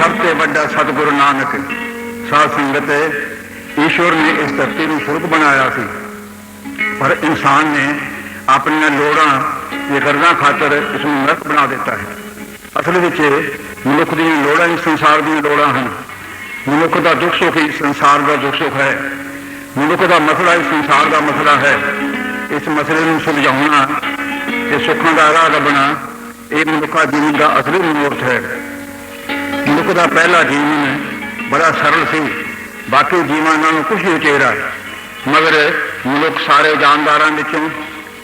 सबसे बड़ा सतगुरु नानक साध संगत ईश्वर ने इस धरती को सुर्ग बनाया सी, पर इंसान ने अपनी लोड़ां ये करना खातर इसमें नरक बना देता है। असल में मनुख दी लोड़ां ही संसार दी लोड़ां हैं। मनुख का दुख सुख ही संसार का दुख सुख है। मनुख का मसला ही संसार का मसला है। इस मसले को सुलझाना ते सुखां दा राह लभना ये मनुखा जीवन का असली मनोरथ है। मनुख का पहला जीवन बड़ा सरल सी, बाकी जीवनों कुछ ही उचेरा, मगर मनुख सारे जानदारां विचों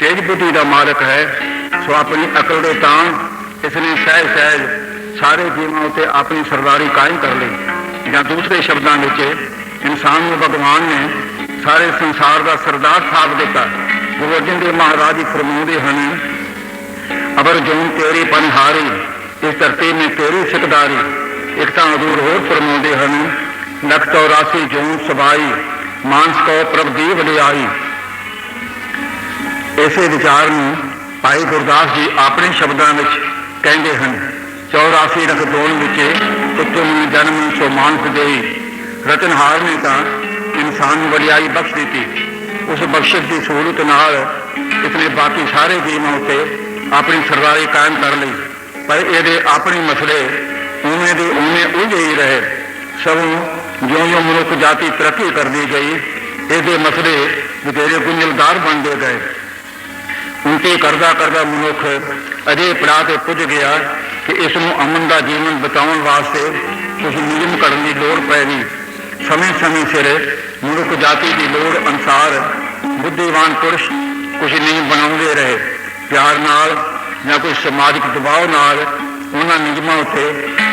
तेज बुद्धि का मालक है। सो अपनी अकल के तां इसने सहज सहज सारे जीवों उत्ते अपनी सरदारी कायम कर ली। या दूसरे शब्दों में इंसान को भगवान ने सारे संसार का सरदार थाप दिता। गुरु अर्जन देव महाराज जी फरमाउंदे हन, अबर जून तेरी पनहारी, इस धरती में तेरी सिकदारी। एक तां हजूर होर फरमाउंदे हन, लख 84 जून सबाई, मानस को प्रभ दी वलियाई। इसे विचार में भाई गुरदास जी अपने शब्दों में कहते हैं, 84 लख जोन तुम जन्म सो मानस दे। रचनहार ने तो इंसान को वलियाई बख्श दी। उस बख्शिश की सहूलत नाल इसने बाकी सारे जीवों उत्ते अपनी सरदारी कायम कर ली। पर ये अपने मसले उन्हें दे उन्हें उलझे ही रहे। सब ज्यों ज्यों मनुख जाति तरक्की करती गई, ये मसले बतेरे गुंजलदार बनते गए। उनकी करदा करदा मनुख अजे पड़ाव से पुज गया कि इसनों अमन का जीवन बचाने वास्ते कुछ नियम करने की लौड़ पै गई। समय समय सिर मनुख जाति की लौड़ अनुसार बुद्धिमान पुरुष कुछ नियम बनाते रहे। प्यार नाल या कोई समाजिक दबाव नाल उन्होंने नियमों उत्ते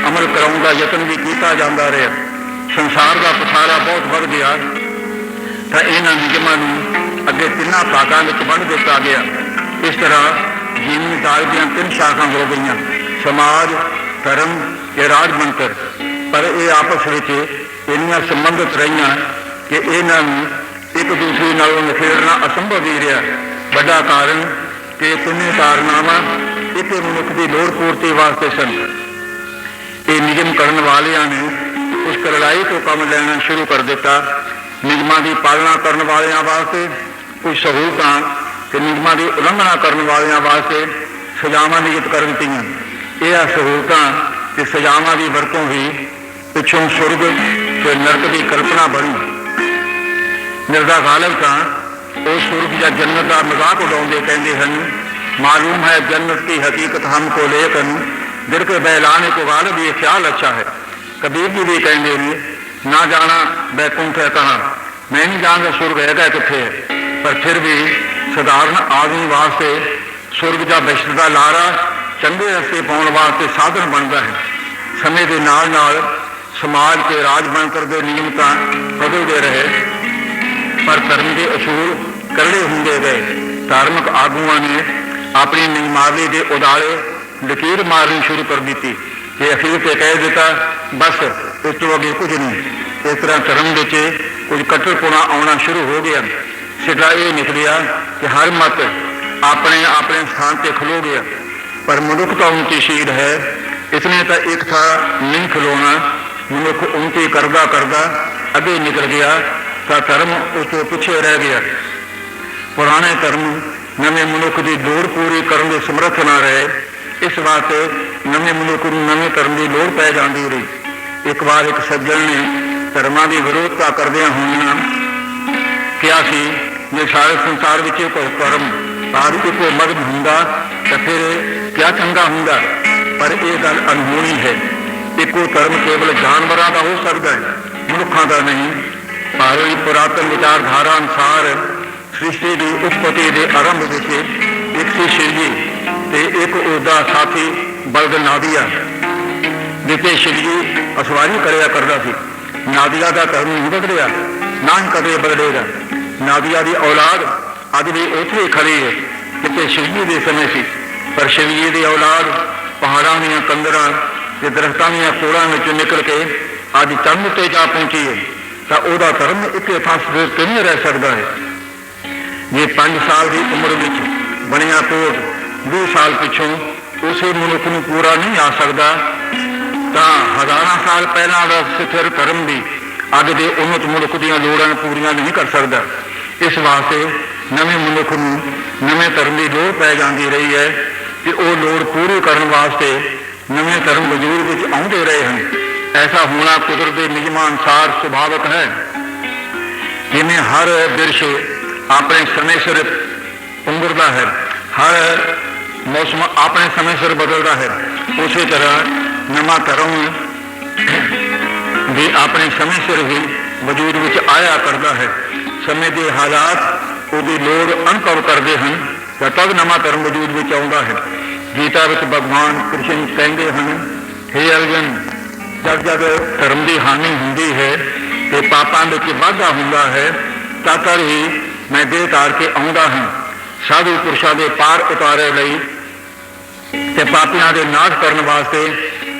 अमल कराने का यतन भी किया जाता रहा। संसार का पसारा बहुत बढ़ गया तो इन्होंने नियमों अगे तिना भागों में वंड दिता गया। इस तरह जीवन काल दी 3 शाखा हो गई, समाज, धर्म ते राजमंत्र। पर यह आपस में इन्नियां संबंधित रही कि इन्होंने एक दूसरे नालों निखेड़ना असंभव ही रहा। बड़ा कारण कि 3 कारनामा एक मनुख की लोड़ पूर्ति वास्ते सन। ये नियम करने वालियां ने उस करड़ाई को काम लेना शुरू कर दिता। नियमों की पालना करने वालियां वास्ते कुछ सहूलतां ते नियमों की उलंघना करने वालियां वास्ते सजावां नियत कर दित्तियां। यह सहूलतां ते सजावां की वरतों ही पिछों सुरग ते नरक की कल्पना बनी। मिर्जा गालिब तां उस सुरग या जन्नत का मजाक उड़ाउंदे कहंदे हन, मालूम है जन्नत की हकीकत हमको लेकिन दिल के बहलाने को गालिब ये ख्याल अच्छा है। कबीर जी भी कहते हैं, ना जाना बैकुंठ है कहाँ, मैं नहीं जानता सुर्ग है कितने है। पर फिर भी साधारण आदमी वास्ते सुर्ग या बिश्त का लारा चंगे रस्ते पाने वास्ते साधन बनता है। समय के नाल नाल समाज के राजमंत्र के नियम तो बदलते रहे, पर धर्म के असूल करड़े होंदे गए। धार्मिक आगुआ ने अपनी नियमावली के उदाले लकीर मारनी शुरू कर दी कि अखीर से कह दिता बस इस तो अगे कुछ नहीं। इस तरह धर्म में कुछ कट्टरपुणा आना शुरू हो गया। सिद्धा ये निकलिया कि हर मत अपने अपने स्थान पर खलो गया। पर मनुख तो उनतीशील है, इसने तो एक था नहीं खलोना। मनुख उनती करदा करदा अगे निकल गया तो धर्म उस तो पिछे रह गया। पुराने धर्म नवे मनुख की लोड़ पूरी करने के समर्थ ना रहे। इस वास्ते नवे मनुख को नवे धर्म की लोड़ पै जाती रही। एक बार एक सज्जन ने धर्मां की विरोधता करदियां होइयां क्या सी जे सारे संसार में कोई धर्म हर कोई मर्द हुंदा तो फिर क्या चंगा हुंदा। पर यह गल अनहोनी है। एको धर्म केवल जानवरों का हो सकता है, मनुखों का नहीं। भारतीय पुरातन विचारधारा अनुसार सृष्टि की उत्पत्ति के आरंभ में एक सी शिव जी ते एक उसका साथी बलद नादिया, जिसे शिव जी असवारी कराया करता सी। नादिया का धर्म नहीं बदलिया, ना ही कदे बदलेगा। नादिया की औलाद अज भी उत्थे ही खड़ी है जिसे शिव जी के समय सी। पर शिव जी की औलाद पहाड़ों दी कंदरां ते दरख्तां दी कोड़ां विचों निकल के अज चंद उत्ते जा पहुंची है तो वह धर्म एक थां स्थिर किवें रह सकता है। ये 5 साल की उम्र में बनिया कोट 20 साल पिछों उस मनुख को पूरा नहीं आ सकता ਤਾਂ ਹਜ਼ਾਰਾਂ ਸਾਲ ਪਹਿਲਾਂ ਦਾ ਸਿੱਖਰ ਧਰਮ ਵੀ ਅੱਜ ਦੇ ਉੱਨਤ ਮਨੁੱਖ ਦੀਆਂ ਲੋੜਾਂ ਪੂਰੀਆਂ ਨਹੀਂ ਕਰ ਸਕਦਾ। ਇਸ ਵਾਸਤੇ ਨਵੇਂ ਮਨੁੱਖ ਨੂੰ ਨਵੇਂ ਧਰਮ ਦੀ ਲੋੜ ਪੈ ਜਾਂਦੀ ਰਹੀ ਹੈ ਤੇ ਉਹ ਲੋੜ ਪੂਰੀ ਕਰਨ ਵਾਸਤੇ ਨਵੇਂ ਧਰਮ ਵਜੂਦ ਵਿੱਚ ਆਉਂਦੇ ਰਹੇ ਹਨ। ਐਸਾ ਹੋਣਾ ਕੁਦਰਤ ਦੇ ਨਿਯਮਾਂ ਅਨੁਸਾਰ ਸੁਭਾਵਿਕ ਹੈ। ਜਿਵੇਂ ਹਰ ਬਿਰਛ ਆਪਣੇ ਸਮੇਂ ਸਿਰ ਪੁੰਗਰਦਾ ਹੈ, ਹਰ ਮੌਸਮ ਆਪਣੇ ਸਮੇਂ ਸਿਰ ਬਦਲਦਾ ਹੈ, ਉਸੇ ਤਰ੍ਹਾਂ ਨਵਾਂ ਧਰਮ ਵੀ ਆਪਣੇ ਸਮੇਂ ਸਿਰ ਹੀ ਵਜੂਦ ਵਿੱਚ ਆਇਆ ਕਰਦਾ ਹੈ। ਸਮੇਂ ਦੇ ਹਾਲਾਤ ਉਹਦੀ ਲੋੜ ਅਨੁਭਵ ਕਰਦੇ ਹਨ ਤਾਂ ਤਦ ਨਵਾਂ ਧਰਮ ਵਜੂਦ ਵਿੱਚ ਆਉਂਦਾ ਹੈ। ਗੀਤਾ ਵਿੱਚ ਭਗਵਾਨ ਕ੍ਰਿਸ਼ਨ ਕਹਿੰਦੇ ਹਨ, ਹੇ ਅਰਜਨ, ਜਦ ਜਦ ਧਰਮ ਦੀ ਹਾਨੀ ਹੁੰਦੀ ਹੈ ਤੇ ਪਾਪਾਂ ਵਿੱਚ ਵਾਧਾ ਹੁੰਦਾ ਹੈ ਤਾਂ ਕਰ ਹੀ ਮੈਂ ਦੇਹ ਧਾਰ ਕੇ ਆਉਂਦਾ ਹਾਂ। ਸਾਧੂ ਪੁਰਸ਼ਾਂ ਦੇ ਪਾਰ ਉਤਾਰੇ ਲਈ ਤੇ ਪਾਪੀਆਂ ਦੇ ਨਾਸ਼ ਕਰਨ ਵਾਸਤੇ,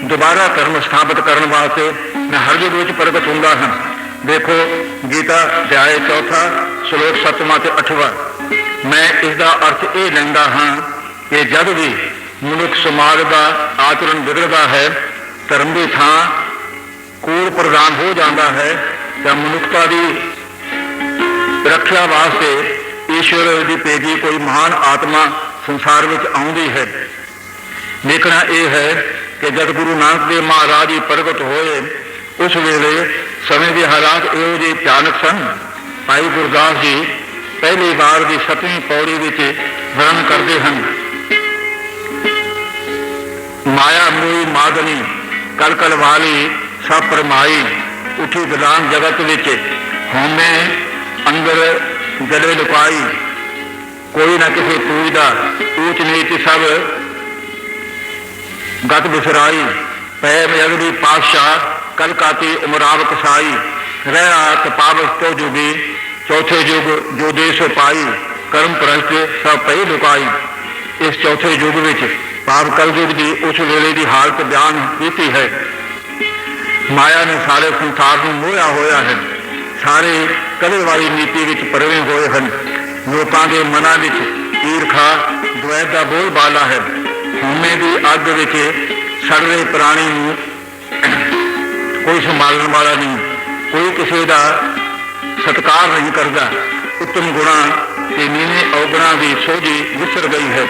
ਦੁਬਾਰਾ ਧਰਮ ਸਥਾਪਿਤ ਕਰਨ ਵਾਸਤੇ ਮੈਂ ਹਰ ਯੁੱਗ ਵਿੱਚ ਪ੍ਰਗਟ ਹੁੰਦਾ ਹਾਂ। ਦੇਖੋ ਗੀਤਾ ਅਧਿਆਇ 4 ਸ਼ਲੋਕ 7ਵਾਂ ਤੇ 8ਵਾਂ। ਮੈਂ ਇਸ ਦਾ ਅਰਥ ਇਹ ਲੈਂਦਾ ਹਾਂ ਕਿ ਜਦ ਵੀ ਮਨੁੱਖ ਸਮਾਜ ਦਾ ਆਚਰਣ ਵਿਗੜਦਾ ਹੈ, ਧਰਮ ਦੀ ਥਾਂ ਕੂੜ ਪ੍ਰਦਾਨ ਹੋ ਜਾਂਦਾ ਹੈ ਤਾਂ ਮਨੁੱਖਤਾ ਦੀ ਰੱਖਿਆ ਵਾਸਤੇ ਈਸ਼ਵਰ ਦੀ ਭੇਜੀ ਕੋਈ ਮਹਾਨ ਆਤਮਾ ਸੰਸਾਰ ਵਿੱਚ ਆਉਂਦੀ ਹੈ। ਦੇਖਣਾ ਇਹ ਹੈ ਕਿ ਜਦ ਗੁਰੂ ਨਾਨਕ ਦੇਵ ਮਹਾਰਾਜ ਜੀ ਪ੍ਰਗਟ ਹੋਏ ਉਸ ਵੇਲੇ ਸਮੇਂ ਦੇ ਹਾਲਾਤ ਇਹੋ ਜਿਹੇ ਭਿਆਨਕ ਸਨ। ਭਾਈ ਗੁਰਦਾਸ ਜੀ ਪਹਿਲੀ ਵਾਰ ਦੀ 7ਵੀਂ ਪੌੜੀ ਵਿੱਚ ਵਰਣਨ ਕਰਦੇ ਹਨ, ਮਾਇਆ ਮੋਈ ਮਾਦਨੀ ਕਲ ਕਲ ਵਾਲੀ ਸਭ ਪਰਮਾਈ, ਉੱਠੀ ਵਿਦਾਨ ਜਗਤ ਵਿੱਚ ਹਉਮੈ ਅੰਦਰ ਗਲੇ ਲੁਕਾਈ, ਕੋਈ ਨਾ ਕਿਸੇ ਪੂਜਦਾ ਊਚ ਨੀਚ ਸਭ ਗਤ ਬਿਸਰਾਈ, ਪੈ ਅਗਲੀ ਪਾਤਸ਼ਾਹ ਕਲ ਕਾਤੀ ਉਮਰਾਵ ਕਸਾਈ, ਰਹਿ ਆਤ ਪਾਵਸ ਤੋਂ ਜੁਗੀ ਚੌਥੇ ਯੁੱਗ ਜੋ ਦੇਸ਼ ਪਾਈ, ਕਰਮ ਪ੍ਰਸ਼ਟ ਸਭ ਪਈ ਲੁਕਾਈ। ਇਸ ਚੌਥੇ ਯੁੱਗ ਵਿੱਚ ਭਾਵ ਕਲਯੁੱਗ ਦੀ ਉਸ ਵੇਲੇ ਦੀ ਹਾਲਤ ਬਿਆਨ ਕੀਤੀ ਹੈ। ਮਾਇਆ ਨੇ ਸਾਰੇ ਸੰਸਾਰ ਨੂੰ ਮੋਹਿਆ ਹੋਇਆ ਹੈ। ਸਾਰੇ ਕਲੇ ਵਾਲੀ ਨੀਤੀ ਵਿੱਚ ਪਰਵੇ ਹੋਏ ਹਨ। ਲੋਕਾਂ ਦੇ ਮਨਾਂ ਵਿੱਚ ਈਰਖਾ ਦੁਵੈਤ ਦਾ ਬੋਲਬਾਲਾ ਹੈ। ਹਉਮੈ ਦੀ ਅੱਗ ਵਿੱਚ ਸੜ ਰਹੇ ਪ੍ਰਾਣੀ ਨੂੰ ਕੋਈ ਸੰਭਾਲਣ ਵਾਲਾ ਨਹੀਂ, ਕੋਈ ਕਿਸੇ ਦਾ ਸਤਿਕਾਰ ਨਹੀਂ ਕਰਦਾ। ਉੱਤਮ ਗੁਣਾਂ ਤੇ ਨੀਵੇਂ ਔਗੁਣਾਂ ਦੀ ਸੋਝੀ ਵਿਸਰ ਗਈ ਹੈ।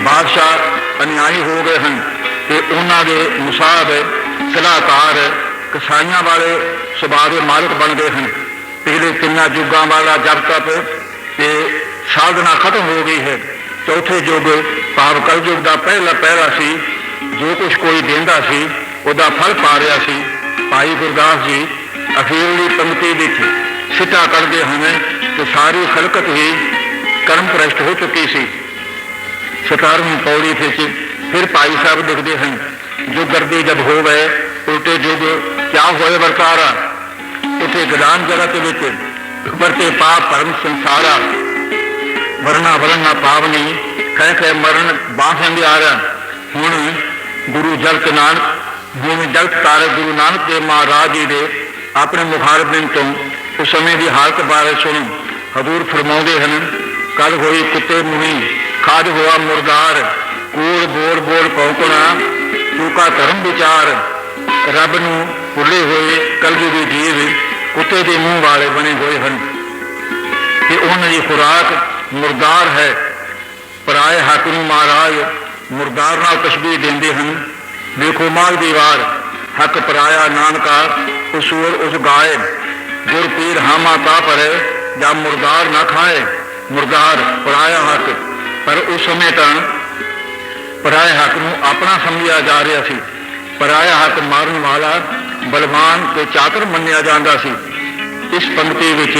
ਬਾਦਸ਼ਾਹ ਅਨਿਆਈ ਹੋ ਗਏ ਹਨ ਤੇ ਉਹਨਾਂ ਦੇ ਮੁਸਾਹਬ ਸਲਾਹਕਾਰ ਕਸਾਈਆਂ ਵਾਲੇ ਸੁਭਾਅ ਦੇ ਮਾਲਕ ਬਣ ਗਏ ਹਨ। ਪਿਛਲੇ 3 ਯੁੱਗਾਂ ਵਾਲਾ ਜਪ ਤਪ ਤੇ ਸਾਧਨਾ ਖਤਮ ਹੋ ਗਈ ਹੈ। ਚੌਥੇ ਯੁੱਗ ਭਾਵ ਕਲਯੁੱਗ ਦਾ ਪਹਿਲਾ ਸੀ। ਜੋ ਕੁਛ ਕੋਈ ਦਿੰਦਾ ਸੀ ਉਹਦਾ ਫਲ ਪਾ ਰਿਹਾ ਸੀ। ਭਾਈ ਗੁਰਦਾਸ ਜੀ ਅਖੀਰਲੀ ਪੰਕਤੀ ਵਿੱਚ ਸਿੱਟਾ ਕਰਦੇ ਹਨ ਕਿ ਸਾਰੀ ਖਲਕਤ ਹੀ ਕਰਮ ਪ੍ਰਸ਼ਟ ਹੋ ਚੁੱਕੀ ਸੀ। 17ਵੀਂ ਪੌੜੀ ਵਿੱਚ ਫਿਰ ਭਾਈ ਸਾਹਿਬ ਲਿਖਦੇ ਹਨ, ਜੋ ਗਰਦੀ ਜਬ ਹੋ ਗਏ ਉਲਟੇ ਯੁੱਗ ਕਿਆ ਹੋਏ ਵਰਤਾਰਾ, ਉੱਥੇ ਗਦਾਨ ਜਗਤ ਵਿੱਚ ਵਰਤੇ ਪਾਪ ਭਰਮ ਸੰਸਾਰਾ, ਵਰਨਾ ਵਰਨਾ ਪਾਵਨੀ ਕਹਿ ਕੇ ਮਰਨ ਬਾਂਸਣ ਦੇ ਆ ਰਿਹਾ। ਹੁਣ ਗੁਰੂ ਜਗਤ ਨਾਨਕ ਹੁਣ ਜਗਤ ਤਾਰੇ ਗੁਰੂ ਨਾਨਕ ਦੇਵ ਮਹਾਰਾਜ ਜੀ ਦੇ ਆਪਣੇ ਮੁਖਾਰਬਿੰਦ ਤੋਂ ਉਸ ਸਮੇਂ ਦੀ ਹਾਲਤ ਬਾਰੇ ਸੁਣੋ। ਹਜ਼ੂਰ ਫਰਮਾਉਂਦੇ ਹਨ, ਕੱਲ ਹੋਈ ਕੁੱਤੇ ਮੁਨੀ ਖਾਜ ਹੋਆ ਮੁਰਦਾਰ, ਕੂੜ ਬੋਲ ਬੋਲ ਭੌਂਕਣਾ ਚੂਕਾ ਧਰਮ ਵਿਚਾਰ, ਰੱਬ ਨੂੰ ਭੁੱਲੇ ਹੋਏ ਕਲਯੁਗੀ ਜੀਵ ਕੁੱਤੇ ਦੇ ਮੂੰਹ ਵਾਲੇ ਬਣੇ ਹੋਏ ਹਨ ਤੇ ਉਹਨਾਂ ਦੀ ਖੁਰਾਕ ਮੁਰਦਾਰ ਹੈ। ਪਰਾਏ ਹੱਕ ਨੂੰ ਮਹਾਰਾਜ ਮੁਰਦਾਰ ਨਾਲ ਤਸ਼ਬੀਹ ਦਿੰਦੇ ਹਨ। ਦੇਖੋ ਮਾਲ ਦੀ ਵਾਰ ਹੱਕ ਪਰਾਇਆ ਨਾਨਕਾ ਉਸੂਰ ਉਸ ਗਾਏ, ਗੁਰ ਪੀਰ ਹਾਮਾ ਤਾ ਪਰੇ ਜਾਂ ਮੁਰਦਾਰ ਨਾ ਖਾਏ। ਮੁਰਦਾਰ ਪਰਾਇਆ ਹੱਕ, ਪਰ ਉਸ ਸਮੇਂ ਤਾਂ ਪਰਾਏ ਹੱਕ ਨੂੰ ਆਪਣਾ ਸਮਝਿਆ ਜਾ ਰਿਹਾ ਸੀ। ਪਰਾਇਆ ਹੱਕ ਮਾਰਨ ਵਾਲਾ ਬਲਵਾਨ ਤੇ ਚਾਤਰ ਮੰਨਿਆ ਜਾਂਦਾ ਸੀ। ਇਸ ਪੰਕਤੀ ਵਿੱਚ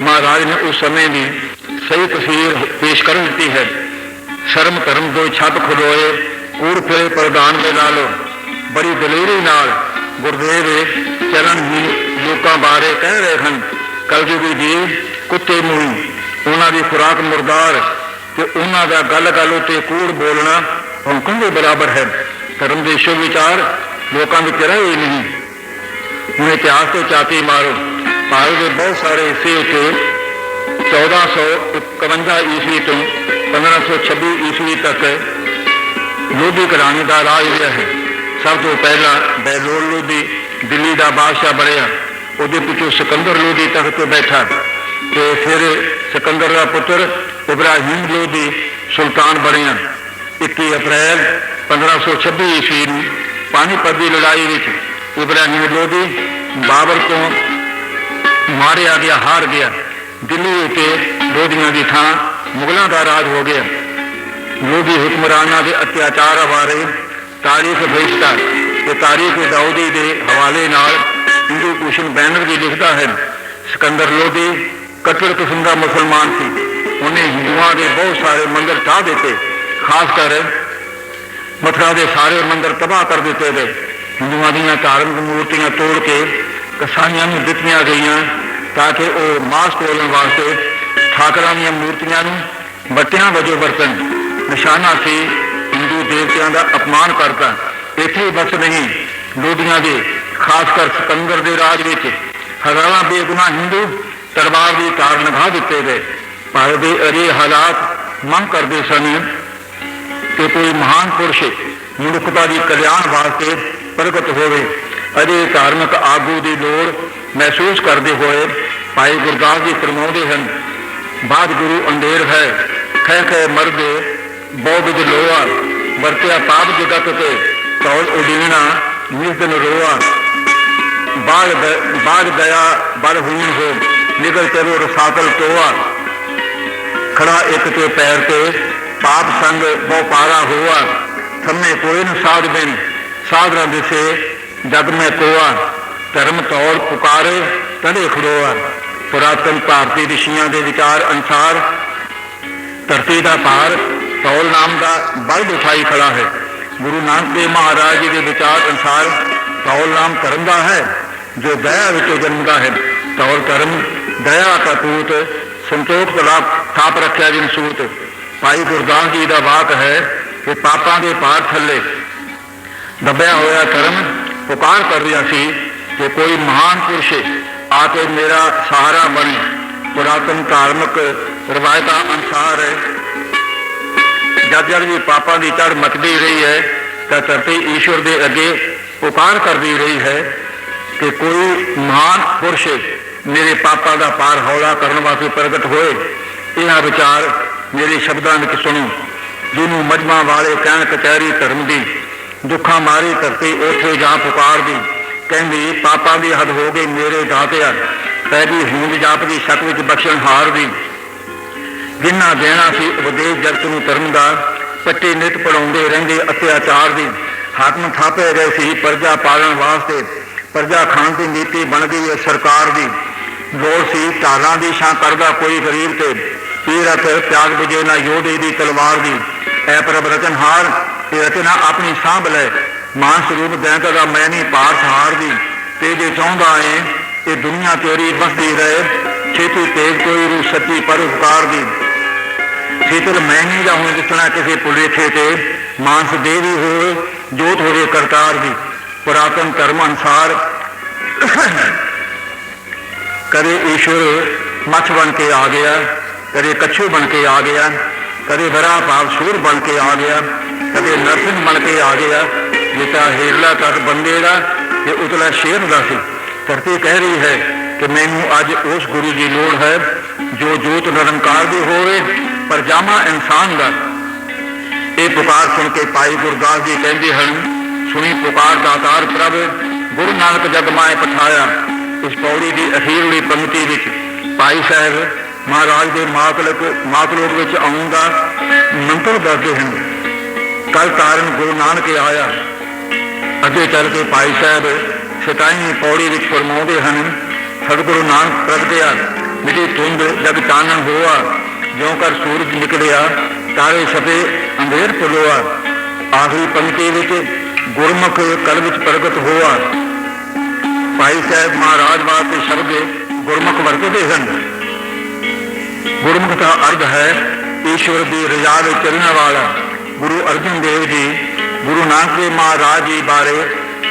ਮਹਾਰਾਜ ਨੇ ਉਸ ਸਮੇਂ ਦੀ ਸਹੀ ਤਸਵੀਰ ਪੇਸ਼ ਕਰ ਦਿੱਤੀ ਹੈ। ਸ਼ਰਮ ਧਰਮ ਦੋ ਛੱਤ ਖਲੋਏ, ਕੂੜ ਫਿਰੇ ਪ੍ਰਦਾਨ ਦੇ ਨਾਲੋਂ। ਬੜੀ ਦਲੇਰੀ ਨਾਲ ਗੁਰਦੇਵ ਚਰਨ ਹੀ ਲੋਕਾਂ ਬਾਰੇ ਕਹਿ ਰਹੇ ਹਨ, ਕਲਯੁਗੀ ਜੀਵ ਕੁੱਤੇ ਮੂੰਹ, ਉਹਨਾਂ ਦੀ ਖੁਰਾਕ ਮੁਰਦਾਰ ਤੇ ਉਹਨਾਂ ਦਾ ਗੱਲ ਗੱਲ ਉੱਤੇ ਕੂੜ ਬੋਲਣਾ ਭੌਂਕਣ ਦੇ ਬਰਾਬਰ ਹੈ। ਧਰਮ ਦੇ ਸ਼ੁਭ ਵਿਚਾਰ ਲੋਕਾਂ ਵਿੱਚ ਰਹੇ ਹੀ ਨਹੀਂ। ਹੁਣ ਇਤਿਹਾਸ ਤੋਂ ਚਾਤੀ ਮਾਰੋ। ਭਾਰਤ ਦੇ ਬਹੁਤ ਸਾਰੇ ਹਿੱਸੇ ਉੱਤੇ 1451 ਈਸਵੀ ਤੋਂ 1526 ਈਸਵੀ ਤੱਕ ਲੋਧੀ ਘਰਾਣੇ ਦਾ ਰਾਜ ਰਿਹਾ ਹੈ। सब तो पहला बहलोल लोधी दिल्ली का बादशाह बनया, ਉਹਦੇ ਪਿੱਛੋਂ सिकंदर लोधी तख्त पर बैठा, तो फिर सिकंदर का पुत्र इब्राहिम लोधी सुल्तान बनया। 21 अप्रैल 1526 ईस्वी ਨੂੰ पानीपत की लड़ाई में इब्राहिम लोधी बाबर को मारिया गया, हार गया। दिल्ली उत्ते लोधियों की थां मुगलों का राज हो गया। लोधी हुक्मराना के अत्याचार बारे तारीख फरिश्ता ते तारीख दाऊदी के हवाले नाल हिंदू भूषण बैनर भी लिखता है। सिकंदर लोधी कट्टर किस्म का मुसलमान सी, उन्हें हिंदुओं के बहुत सारे मंदिर ढा दिते, खासकर मथुरा के सारे मंदिर तबाह कर दिते गए। हिंदुओं दी धार्मिक मूर्तियां तोड़ के कसाईयां नूं दित्तियां गईयां ताकि वह मास तोड़न वास्ते ठाकरां दी मूर्तियां नूं बट्टियां वजों वरतन। निशाना सी हिंदू देवतियां का अपमान करता। इत्थे ही बस नहीं, लोधियां दे खासकर सिकंदर के राज में हजारां बेगुनाह हिंदू तलवार की तार लगा दिते गए। भारत के अजे हालात मंग करते सन कि कोई महान पुरुष मनुखता की कल्याण वास्ते प्रगट होवे। अजे धार्मिक आगू की लोड़ महसूस करते हुए भाई गुरदास जी फरमाउंदे हन, बाद गुरु अंधेर है खै खै मर्द बौद्ध लोआ, वरत्या पाप जगत ते तौल उडीना निज दिन रोआ। बाग दया बड़ हून हो निकल चलो रसातल टोआ, खड़ा एक ते पैर ते पाप संग बहु पारा हुआ। थमे कोई न साध बिन साधना दिसे जग में कोआ, धर्म तौल पुकारे तड़े खड़ोआ। पुरातन भारतीय ऋषियों के विचार अनुसार धरती का भार तौल नाम का बल्द उठाई खड़ा है। गुरु नानक देव महाराज जी के विचार अनुसार तौल नाम धर्म का है जो दया विचों जन्मदा है। तौल धर्म दया का पूत संतोख भला थाप रखा जिन सूत। भाई गुरदास जी का वाक है कि पापां के भार थले दबया होया धर्म पुकार कर रहा सी कि कोई महान पुरुष आके मेरा सहारा बने। पुरातन धार्मिक रवायत अनुसार जब जब भी पापां की चढ़ मचदी रही है तो धरती ईश्वर के अगे पुकार करती रही है कि कोई महान पुरुष मेरे पापां का पार हौला करने वास्ते प्रगट होए। यह विचार मेरे शब्दों में सुनो, जिन्हों मजमा वाले कहन कचहरी धर्म की, दुखा मारी धरती उठे जा पुकार दी। कहती पापां की हद हो गई मेरे दातिया, पैदी हूंद जाप की शक विच बख्शण हार दी। जिन्ना देना सी उपदेश जगत नूं धर्म का, पट्टे नित पढ़ाउंदे रहिंदे अत्याचार दी। हाकम थापे गए सी प्रजा पालन वास्ते, प्रजा खान की नीति बन गई है सरकार की। लोड़ सी ढालां दी छां करदा कोई गरीब ते, तीरथ त्याग बुझे ना योधे दी तलवार दी। ऐ प्रभ रचनहार ते रचना अपनी सांभ लै, मान स्वरूप दैंता दा मैं नहीं पार सहार दी। ते जे चाहुंदा है ये दुनिया तेरी बसदी रहे, छेती तेज कोई रू सच्ची पर उपकार दी। शीतल मैं नहीं जा हुण दिसना किसी पुलेखे ते, मानस देवी होवे जोत होवे करतार दी। पुरातन धर्म अनुसार कदे ईश्वर मछ बन के आ गया, कदे कच्छू बन के आ गया, कदे बड़ा भाव सूर बन के आ गया, कदे नरसिंह बन के आ गया। जिता हेरला कर बंदे का ये उतला शेर का सी। धरती कह रही है कि मैनू अज उस गुरु की लोड़ है जो जोत निरंकार की होवे पर जामा इंसान का। ये पुकार सुन के भाई गुरदास जी कहते हैं, सुनी पुकार दातार प्रभ गुरु नानक जग माए पठाया। इस पौड़ी की अखीरली पंक्ति विच भाई साहब महाराज के मातलोक विच आउण दा मंत्र दसदे हैं। कल तारन गुरु नानक आया। अगे चल के भाई साहब 27वीं पौड़ी विच फरमाउंदे हैं, सतगुरु नानक प्रगटिया मिटी धुंध जग चानन होआ, ज्यों कर सूरज निकलिया तारे छपे अंधेर पुलोआ। आखिरी पंक्ति विच गुरमुख कल विच प्रगट होआ। भाई साहब महाराज वास्ते शब्द गुरमुख वरतते हैं। गुरमुख का अर्थ है ईश्वर की रजा में चलने वाला। गुरु अर्जन देव जी गुरु नानक देव महाराज जी बारे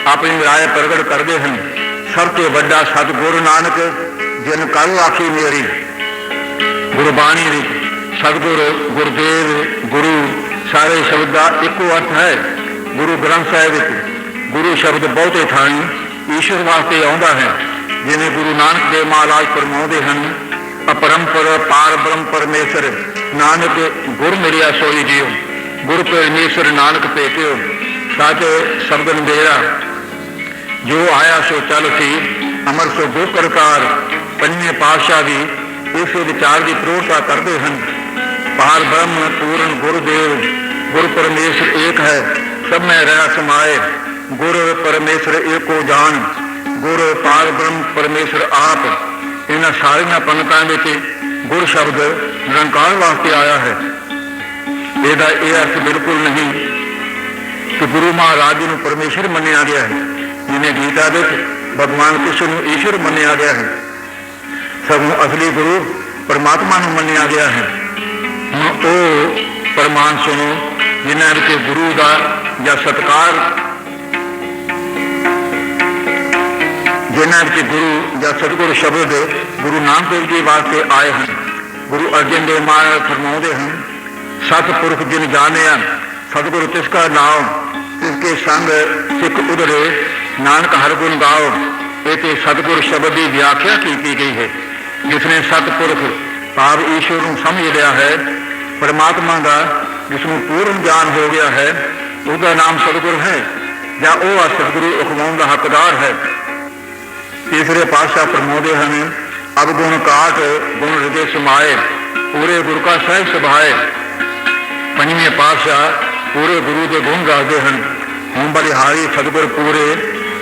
अपनी राय प्रगट करते हैं। सब तो बड़ा सतगुरु नानक जिन कल आखी मेरी। गुरबाणी सतगुरु गुरुदेव गुरु सारे शब्द का एको अर्थ है। गुरु ग्रंथ साहिब ਗੁਰੂ ਸ਼ਬਦ ਬਹੁਤੇ ਥਾਈਂ ਈਸ਼ਵਰ ਵਾਸਤੇ ਆਉਂਦਾ ਹੈ। ਜਿਵੇਂ ਗੁਰੂ ਨਾਨਕ ਦੇਵ ਮਹਾਰਾਜ ਫਰਮਾਉਂਦੇ ਹਨ, ਅਪਰੰਪਰ ਪਾਰ ਬ੍ਰਹਮ ਪਰਮੇਸ਼ਰ ਨਾਨਕ ਗੁਰ ਮਿਲਿਆ ਸੋਈ ਜੀਓ, ਗੁਰ ਪਰਮੇਸ਼ਰ ਨਾਨਕ ਭੇਟਿਓ ਸੱਚ ਸ਼ਬਦ ਨੰਦੇਰਾ, ਜੋ ਆਇਆ ਸੋ ਚੱਲ ਸੀ ਅਮਰ ਸੋ ਗੁਰ ਕਰਤਾਰ। ਪੰਜਵੇਂ ਪਾਤਸ਼ਾਹ ਵੀ ਇਸੇ ਵਿਚਾਰ ਦੀ ਪ੍ਰੋੜਤਾ ਕਰਦੇ ਹਨ। ਪਾਰ ਬ੍ਰਹਮ ਪੂਰਨ ਗੁਰਦੇਵ, ਗੁਰ ਪਰਮੇਸ਼ਰ ਏਕ ਹੈ, ਸਭ ਮੈਂ ਰਹਿ ਸਮਾਏ, ਗੁਰ ਪਰਮੇਸ਼ਰ ਏਕੋ ਜਾਣ, ਗੁਰ ਪਾਰ ਬ੍ਰਹਮ ਪਰਮੇਸ਼ਰ ਆਪ। ਇਹਨਾਂ ਸਾਰੀਆਂ ਪੰਗਤਾਂ ਵਿੱਚ ਗੁਰ ਸ਼ਬਦ ਨਿਰੰਕਾਰ ਵਾਸਤੇ ਆਇਆ ਹੈ। ਇਹਦਾ ਇਹ ਅਰਥ ਬਿਲਕੁਲ ਨਹੀਂ ਕਿ ਗੁਰੂ ਮਹਾਰਾਜ ਜੀ ਨੂੰ ਪਰਮੇਸ਼ਰ ਮੰਨਿਆ ਗਿਆ ਹੈ, ਜਿਵੇਂ ਗੀਤਾ ਵਿੱਚ ਭਗਵਾਨ ਕ੍ਰਿਸ਼ਨ ਨੂੰ ਈਸ਼ਵਰ ਮੰਨਿਆ ਗਿਆ ਹੈ। ਸਗੋਂ ਅਸਲੀ ਗੁਰੂ ਪਰਮਾਤਮਾ ਨੂੰ ਮੰਨਿਆ ਗਿਆ ਹੈ। ਹੁਣ ਉਹ ਪ੍ਰਮਾਣ ਸੁਣੋ ਜਿਨ੍ਹਾਂ ਵਿੱਚ ਗੁਰੂ ਦਾ ਜਾਂ ਸਤਿਕਾਰ, ਜਿਨ੍ਹਾਂ ਵਿੱਚ ਗੁਰੂ ਜਾਂ ਸਤਿਗੁਰ ਸ਼ਬਦ ਗੁਰੂ ਨਾਨਕ ਦੇਵ ਜੀ ਵਾਸਤੇ ਆਏ ਹਨ। ਗੁਰੂ ਅਰਜਨ ਦੇਵ ਮਹਾਰਾਜ ਫਰਮਾਉਂਦੇ ਹਨ, ਸਤਿਪੁਰਖ ਜਿਨ ਜਾਣਿਆ ਸਤਿਗੁਰ ਤਿਸ ਕਾ ਨਾਮ, ਤਿਸਕੇ ਸੰਗ ਸਿੱਖ ਉਧਰੇ ਨਾਨਕ ਹਰਿ ਗੁਣ ਗਾਓ। ਇਹ ਤੇ ਸਤਿਗੁਰ ਸ਼ਬਦ ਦੀ ਵਿਆਖਿਆ ਕੀਤੀ ਗਈ ਹੈ। ਜਿਸਨੇ ਸਤਿਪੁਰਖ ਭਾਵ ਈਸ਼ਵਰ ਨੂੰ ਸਮਝ ਲਿਆ ਹੈ, ਪਰਮਾਤਮਾ ਦਾ ਜਿਸ ਨੂੰ ਪੂਰਨ ਗਿਆਨ ਹੋ ਗਿਆ ਹੈ, ਉਹਦਾ ਨਾਮ ਸਤਿਗੁਰ ਹੈ ਜਾਂ ਉਹ ਆ ਸਤਿਗੁਰੂ ਅਖਵਾਉਣ ਦਾ ਹੱਕਦਾਰ ਹੈ। ਤੀਸਰੇ ਪਾਤਸ਼ਾਹ ਫਰਮਾਉਂਦੇ ਹਨ, ਅਬ ਗੁਣ ਕਾਟ ਗੁਣ ਹਿਰਦੇ ਸਮਾਏ, ਪੂਰੇ ਗੁਰੂ ਕਾ ਸਹਿਜ ਸੁਭਾਏ। ਪੰਜਵੇਂ ਪਾਤਸ਼ਾਹ ਪੂਰੇ ਗੁਰੂ ਦੇ ਗੁਣ ਗਾਉਂਦੇ ਹਨ। ਹੁਣ ਬਲਿਹਾਰੀ ਸਤਿਗੁਰ ਪੂਰੇ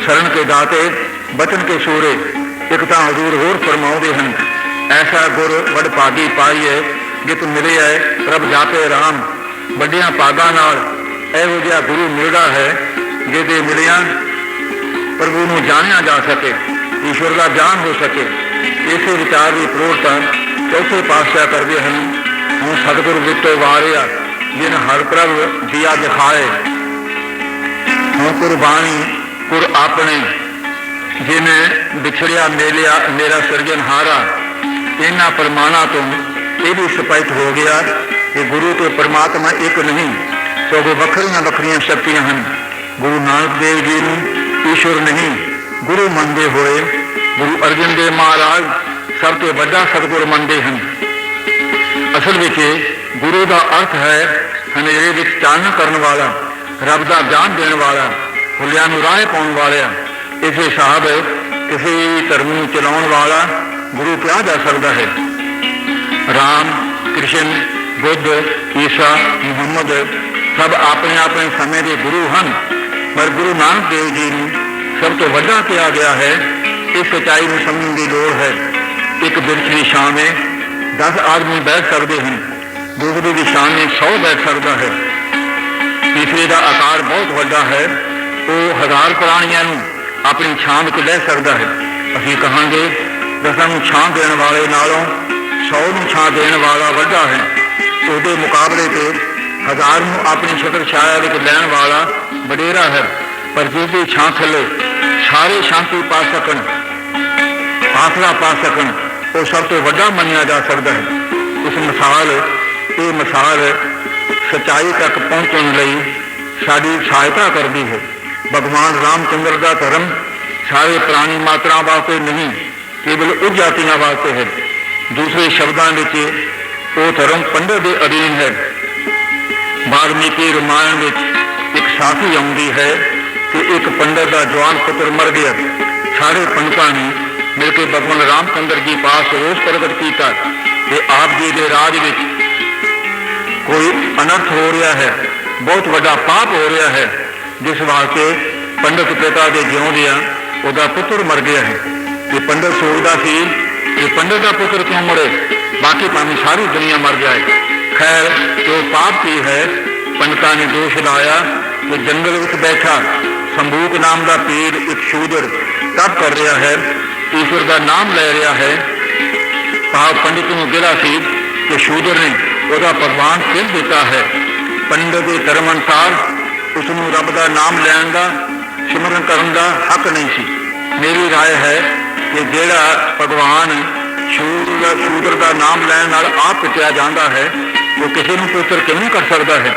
ਸ਼ਰਨ ਕੇ ਦਾਤੇ ਬਚਨ ਕੇ ਸੂਰੇ। ਇੱਕ ਤਾਂ ਹਜ਼ੂਰ ਹੋਰ ਫਰਮਾਉਂਦੇ ਹਨ, ਐਸਾ ਗੁਰ ਵਡ ਭਾਗੀ ਪਾਈਏ, ਜਿਤ ਮਿਲੇ ਹੈ ਪ੍ਰਭ ਜਾਪੇ ਰਾਮ। ਵੱਡੀਆਂ ਭਾਗਾਂ ਨਾਲ ਇਹੋ ਜਿਹਾ ਗੁਰੂ ਮਿਲਦਾ ਹੈ ਜਿਹਦੇ ਮਿਲਿਆਂ ਪ੍ਰਭੂ ਨੂੰ ਜਾਣਿਆ ਜਾ ਸਕੇ, ਈਸ਼ਵਰ ਦਾ ਗਿਆਨ ਹੋ ਸਕੇ। ਇਸੇ ਵਿਚਾਰ ਦੀ ਪ੍ਰੋੜਤਾ ਚੌਥੇ ਪਾਤਸ਼ਾਹ ਕਰਦੇ ਹਨ। ਹੁਣ ਸਤਿਗੁਰ ਵਿੱਤੋਂ ਵਾਰਿਆ ਜਿਨ ਹਰ ਪ੍ਰਭ ਦੀਆ ਦਿਖਾਏ, ਹੁਣ ਕੁਰਬਾਨੀ ਕੁਰ ਆਪਣੇ ਜਿਵੇਂ ਵਿਛੜਿਆ ਮੇਲਿਆ ਮੇਰਾ ਸਿਰਜਣਹਾਰਾ। ਇਹਨਾਂ ਪ੍ਰਮਾਣਾਂ ਤੋਂ ਇਹ ਵੀ ਸਪਸ਼ਟ ਹੋ ਗਿਆ ਕਿ ਗੁਰੂ ਤੇ ਪਰਮਾਤਮਾ ਇੱਕ ਨਹੀਂ, ਸਗੋਂ ਵੱਖਰੀਆਂ ਵੱਖਰੀਆਂ ਸ਼ਕਤੀਆਂ ਹਨ। ਗੁਰੂ ਨਾਨਕ ਦੇਵ ਜੀ ਨੂੰ ਈਸ਼ਵਰ ਨਹੀਂ ਗੁਰੂ ਮੰਨਦੇ ਹੋਏ ਗੁਰੂ ਅਰਜਨ ਦੇਵ ਮਹਾਰਾਜ ਸਭ ਤੋਂ ਵੱਡਾ ਸਤਿਗੁਰ ਮੰਨਦੇ ਹਨ। ਅਸਲ ਵਿੱਚ ਗੁਰੂ ਦਾ ਅਰਥ ਹੈ ਹਨੇਰੇ ਵਿੱਚ ਚਾਨਣ ਕਰਨ ਵਾਲਾ, ਰੱਬ ਦਾ ਗਿਆਨ ਦੇਣ ਵਾਲਾ, ਭੁੱਲਿਆਂ ਨੂੰ ਰਾਹ ਪਾਉਣ ਵਾਲਾ। ਇਸ ਹਿਸਾਬ ਕਿਸੇ ਧਰਮ ਨੂੰ ਚਲਾਉਣ ਵਾਲਾ ਗੁਰੂ ਕਿਹਾ ਜਾ ਸਕਦਾ ਹੈ। ਰਾਮ, ਕ੍ਰਿਸ਼ਨ, ਬੁੱਧ, ਈਸਾ, ਮੁਹੰਮਦ ਸਭ ਆਪਣੇ ਆਪਣੇ ਸਮੇਂ ਦੇ ਗੁਰੂ ਹਨ, ਪਰ ਗੁਰੂ ਨਾਨਕ ਦੇਵ ਜੀ ਨੂੰ ਸਭ ਤੋਂ ਵੱਡਾ ਕਿਹਾ ਗਿਆ ਹੈ। ਇਸ ਸੱਚਾਈ ਨੂੰ ਸਮਝਣ ਦੀ ਲੋੜ ਹੈ। ਇੱਕ ਬਿਰਛ ਦੀ ਛਾਂ ਵਿੱਚ 10 ਆਦਮੀ ਬੈਠ ਸਕਦੇ ਹਨ, ਦੂਸਰੇ ਦੀ ਛਾਂ ਵਿੱਚ 100 ਬੈਠ ਸਕਦਾ ਹੈ। ਤੀਸਰੇ ਦਾ ਆਕਾਰ ਬਹੁਤ ਵੱਡਾ ਹੈ, ਉਹ 1000 ਪ੍ਰਾਣੀਆਂ ਨੂੰ ਆਪਣੀ ਛਾਂ ਵਿੱਚ ਲੈ ਸਕਦਾ ਹੈ। ਅਸੀਂ ਕਹਾਂਗੇ 10 ਨੂੰ ਛਾਂ ਦੇਣ ਵਾਲੇ ਨਾਲੋਂ 100 ਨੂੰ ਛਾਂ ਦੇਣ ਵਾਲਾ ਵੱਡਾ ਹੈ। ਉਹਦੇ ਮੁਕਾਬਲੇ ਤੇ 1000 ਨੂੰ ਆਪਣੀ ਛਤਰ ਛਾਇਆ ਵਿੱਚ ਲੈਣ ਵਾਲਾ ਵਡੇਰਾ ਹੈ। ਪਰ ਜਿਸਦੀ ਛਾਂ ਥੱਲੇ ਸਾਰੇ ਸ਼ਾਂਤੀ ਪਾ ਸਕਣ, ਆਸਰਾ ਪਾ ਸਕਣ, ਉਹ ਸਭ ਤੋਂ ਵੱਡਾ ਮੰਨਿਆ ਜਾ ਸਕਦਾ ਹੈ। ਇਹ ਮਿਸਾਲ ਸੱਚਾਈ ਤੱਕ ਪਹੁੰਚਣ ਲਈ ਸਾਡੀ ਸਹਾਇਤਾ ਕਰਦੀ ਹੈ। ਭਗਵਾਨ ਰਾਮਚੰਦਰ ਦਾ ਧਰਮ ਸਾਰੇ ਪ੍ਰਾਣੀ ਮਾਤਰਾ ਵਾਸਤੇ ਨਹੀਂ, ਕੇਵਲ ਉਹ ਜਾਤੀਆਂ ਵਾਸਤੇ ਹੈ। ਦੂਸਰੇ ਸ਼ਬਦਾਂ ਵਿੱਚ ਉਹ ਧਰਮ ਪੰਡਤ ਦੇ ਅਧੀਨ ਹੈ। ਵਾਲਮੀਕੀ ਰਾਮਾਇਣ ਵਿੱਚ ਇੱਕ ਸਾਖੀ ਆਉਂਦੀ ਹੈ ਕਿ ਇੱਕ ਪੰਡਤ ਦਾ ਜਵਾਨ ਪੁੱਤਰ ਮਰ ਗਿਆ। ਸਾਰੇ ਪੰਡਤਾਂ ਨੇ ਮਿਲ ਕੇ ਭਗਵਾਨ ਰਾਮਚੰਦਰ ਜੀ ਪਾਸ ਰੋਸ ਪ੍ਰਗਟ ਕੀਤਾ ਕਿ ਆਪ ਜੀ ਦੇ ਰਾਜ ਵਿੱਚ ਕੋਈ ਅਨਰਥ ਹੋ ਰਿਹਾ ਹੈ, ਬਹੁਤ ਵੱਡਾ ਪਾਪ ਹੋ ਰਿਹਾ ਹੈ, ਜਿਸ ਵਾਸਤੇ ਪੰਡਤ ਪਿਤਾ ਦੇ ਜਿਉਂਦਿਆਂ ਉਹਦਾ ਪੁੱਤਰ ਮਰ ਗਿਆ ਹੈ। ਤੇ ਪੰਡਤ ਸੋਚਦਾ ਸੀ ਕਿ ਪੰਡਤ ਦਾ ਪੁੱਤਰ ਕਿਉਂ ਮਰੇ, ਬਾਕੀ ਭਾਵੇਂ ਸਾਰੀ ਦੁਨੀਆ ਮਰ ਜਾਏ। ਖੈਰ ਜੋ ਪਾਪ ਕੀ ਹੈ, ਪੰਡਤਾਂ ਨੇ ਦੋਸ਼ ਲਾਇਆ ਕਿ ਜੰਗਲ ਵਿੱਚ ਬੈਠਾ ਸੰਬੂਕ ਨਾਮ ਦਾ ਪੀਰ ਇੱਕ ਸ਼ੂਦਰ ਤਪ ਕਰ ਰਿਹਾ ਹੈ, ਈਸ਼ਵਰ ਦਾ ਨਾਮ ਲੈ ਰਿਹਾ ਹੈ। ਭਾਵ ਪੰਡਿਤ ਨੂੰ ਗਿਲਾ ਸੀ ਕਿ ਸ਼ੂਦਰ ਨੇ ਉਹਦਾ ਭਗਵਾਨ ਕਿਲ ਦਿੱਤਾ ਹੈ। ਪੰਡਤ ਦੇ ਧਰਮ ਅਨੁਸਾਰ ਉਸ ਨੂੰ ਰੱਬ ਦਾ ਨਾਮ ਲੈਣ ਦਾ, ਸਿਮਰਨ ਕਰਨ ਦਾ ਹੱਕ ਨਹੀਂ ਸੀ। ਮੇਰੀ ਰਾਏ ਹੈ ਕਿ ਜਿਹੜਾ ਭਗਵਾਨ ਸ਼ੂਦਰ ਦਾ ਨਾਮ ਲੈਣ ਨਾਲ ਆਪ ਪਿੱਟਿਆ ਜਾਂਦਾ ਹੈ, ਉਹ ਕਿਸੇ ਨੂੰ ਪੁੱਤਰ ਕਿਵੇਂ ਕਰ ਸਕਦਾ ਹੈ।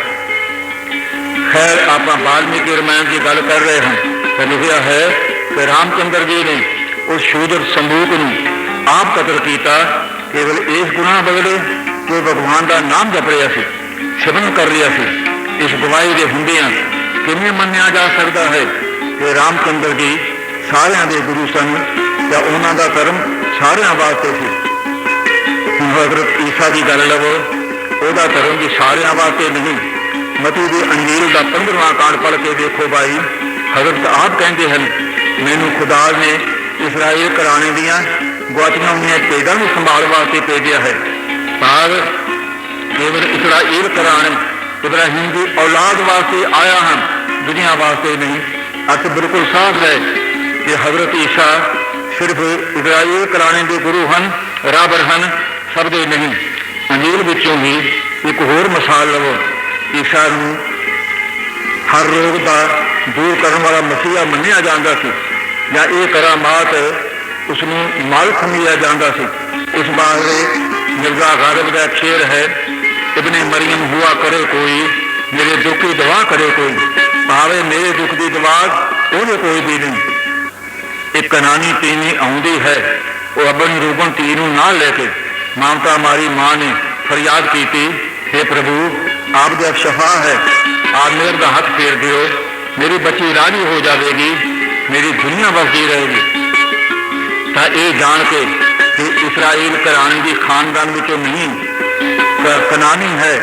खैर आप वाल्मीकि रामायण की गल कर रहे हैं तो लिखा है कि रामचंद्र जी ने उस शूद्र संबूक नूं आप कतल किया केवल इस गुनाह बदले कि भगवान का नाम जप रहा सी, सिमरन कर रहा सी। इस गवाही के हुंदियां किवें मन्निया जा सकता है कि रामचंद्र जी सारियां दे गुरु सन या उन्हां दा धर्म सारियां वास्ते सी। हुण हज़रत ईसा की गल लवो, उहदा धर्म भी सारियां वास्ते नहीं। मती दी अंजील का 15वां कांड पढ़ के देखो भाई, हज़रत आप कहते हैं मैनू खुदा ने इसराइल घराने दियां गुआचियां हुई भेडां नूं संभाल वास्ते भेजा है। पर केवल इसराइल घराने इब्राहिम की औलाद वास्ते आया हम, दुनिया वास्ते नहीं। अर्थ बिल्कुल साफ है कि हज़रत ईसा सिर्फ इसराइल घराने के गुरु हैं, राबर हैं, सब दे नहीं। अंजील विचों भी एक होर मिसाल लवो, ईसा नूं हर रोग का दूर करने वाला मसीहा मन्निया जाता सी, या ये करामात उसनूं मल समझिया जाता सी। इस बारे मिर्जा गालिब का शेर है, इब्ने मरियम हुआ करे कोई, मेरे दुख की दवा करे कोई, भावे मेरे दुख की दवा ਉਹਦੇ कोई भी नहीं। एक कनानी तीनी आउंदी है, वो अपनी रूबन धी नूं नाल लेके ममता मारी मां ने फरियाद की, हे प्रभु आप जब शफा है, आप मेरे का हाथ फेर दियो, मेरी बच्ची राजी हो जाएगी, मेरी दुनिया बसती रहेगी। तो ये जान के कि इसराइल घराने की खानदान विचों नहीं कनानी है,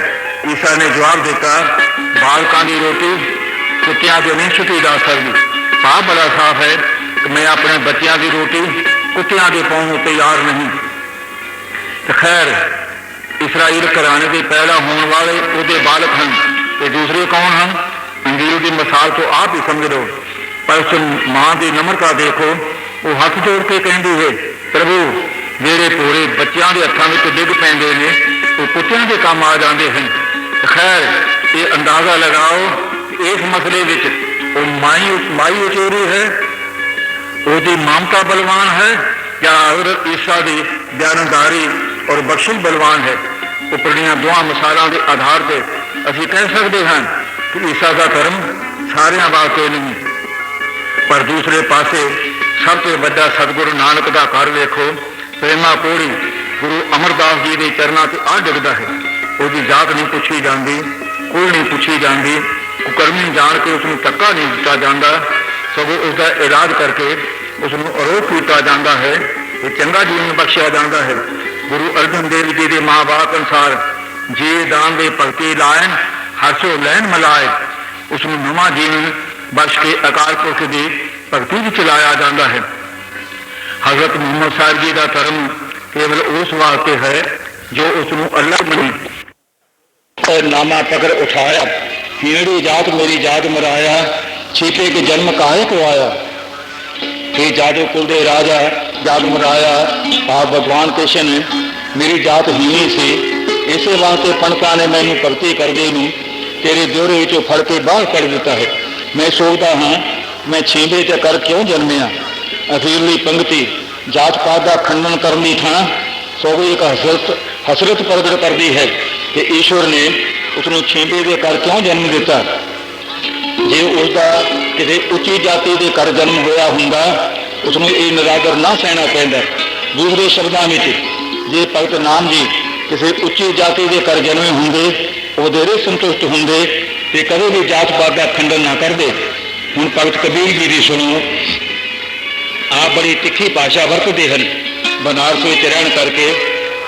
ईसा ने जवाब दिता, बालकों की रोटी कुत्तियां जो नहीं छुटी जा सकती। भाव बड़ा साफ है कि मैं अपने बच्चों की रोटी कुत्तियां के पाने तैयार नहीं। तो खैर इसराइल घराने के पैदा होने वाले उसके बालक हैं, तो दूसरे कौन हैं? अंजील की मिसाल तो आप ही समझ लो। पर उस मां की नम्रता देखो, वो हाथ जोड़ के कहती है, प्रभु मेरे पूरे बच्चों के हथों में डिग पैंदे ने, वो कुत्तियां के काम आ जाते हैं। खैर ये अंदाजा लगाओ इस मसले में वो माई उचोरी है, उसकी ममता बलवान है, या हज़रत ईसा की बयानदारी और बख्शिश बलवान है। उपरलियां दोवां मिसालों के आधार पर असीं कह सकते हैं कि ईसा का धर्म सारियां वास्ते नहीं। पर दूसरे पासे सब तो वड्डा सतगुरु नानक का घर देखो, प्रेमा कोड़ी गुरु अमरदास जी के चरणों से आ डिगदा है। उसकी जात नहीं पूछी जाती, कोई नहीं पूछी जाती, कुकर्मी जान के उसनूं धक्का नहीं दिता जाता, सगों उसका इलाज करके उसनूं आरोप किया जाता है, ये चंगा जीवन बख्शिया जाता है। गुरु अर्जन देव जी के माँ बाप अनुसार जी दान दे भगती लायन हरसो लैन मिलाए, उसनूं नवा जीवन बख्श के अकाल पुरख की भगती भी चलाया जाता है। हज़रत मुहम्मद साहब जी का धर्म केवल उस वास्ते है जो उसनूं अल्लाह बनी और नामा पकड़ उठाया, हीड़ी जात मेरी जात मराया, छिपे के जन्म काहे को आया, हे जादू कुल दे राजा जात मराया। आप भगवान कृष्ण मेरी जात हीनी से, इसे वास्ते पंडितां ने मैनू भगती करदे नूं तेरे ब्योरे विचों फड़ के बाहर कर दिता है। मैं सोचता हाँ मैं छींबे ते कर क्यों जन्मिया। अखीरली पंक्ति जात पात का खंडन करनी था, सो एक हसरत प्रगट करती है कि ईश्वर ने उसनों छींबे के कर क्यों जन्म दिता। जे उसका किसी उच्ची जाति के कर जन्म होया हुंदा उसनों ये निरादर ना सहना पैंदा। दूसरे शब्दों में जे भगत नाम जी किसी उच्ची जाति के कर जन्मे होंगे वधेरे संतुष्ट होंगे तो कदे भी जात पात का खंडन ना करते। हुण भगत कबीर जी की सुनो, आप बड़ी तिखी भाषा वरतते हैं। बनारस में रहन करके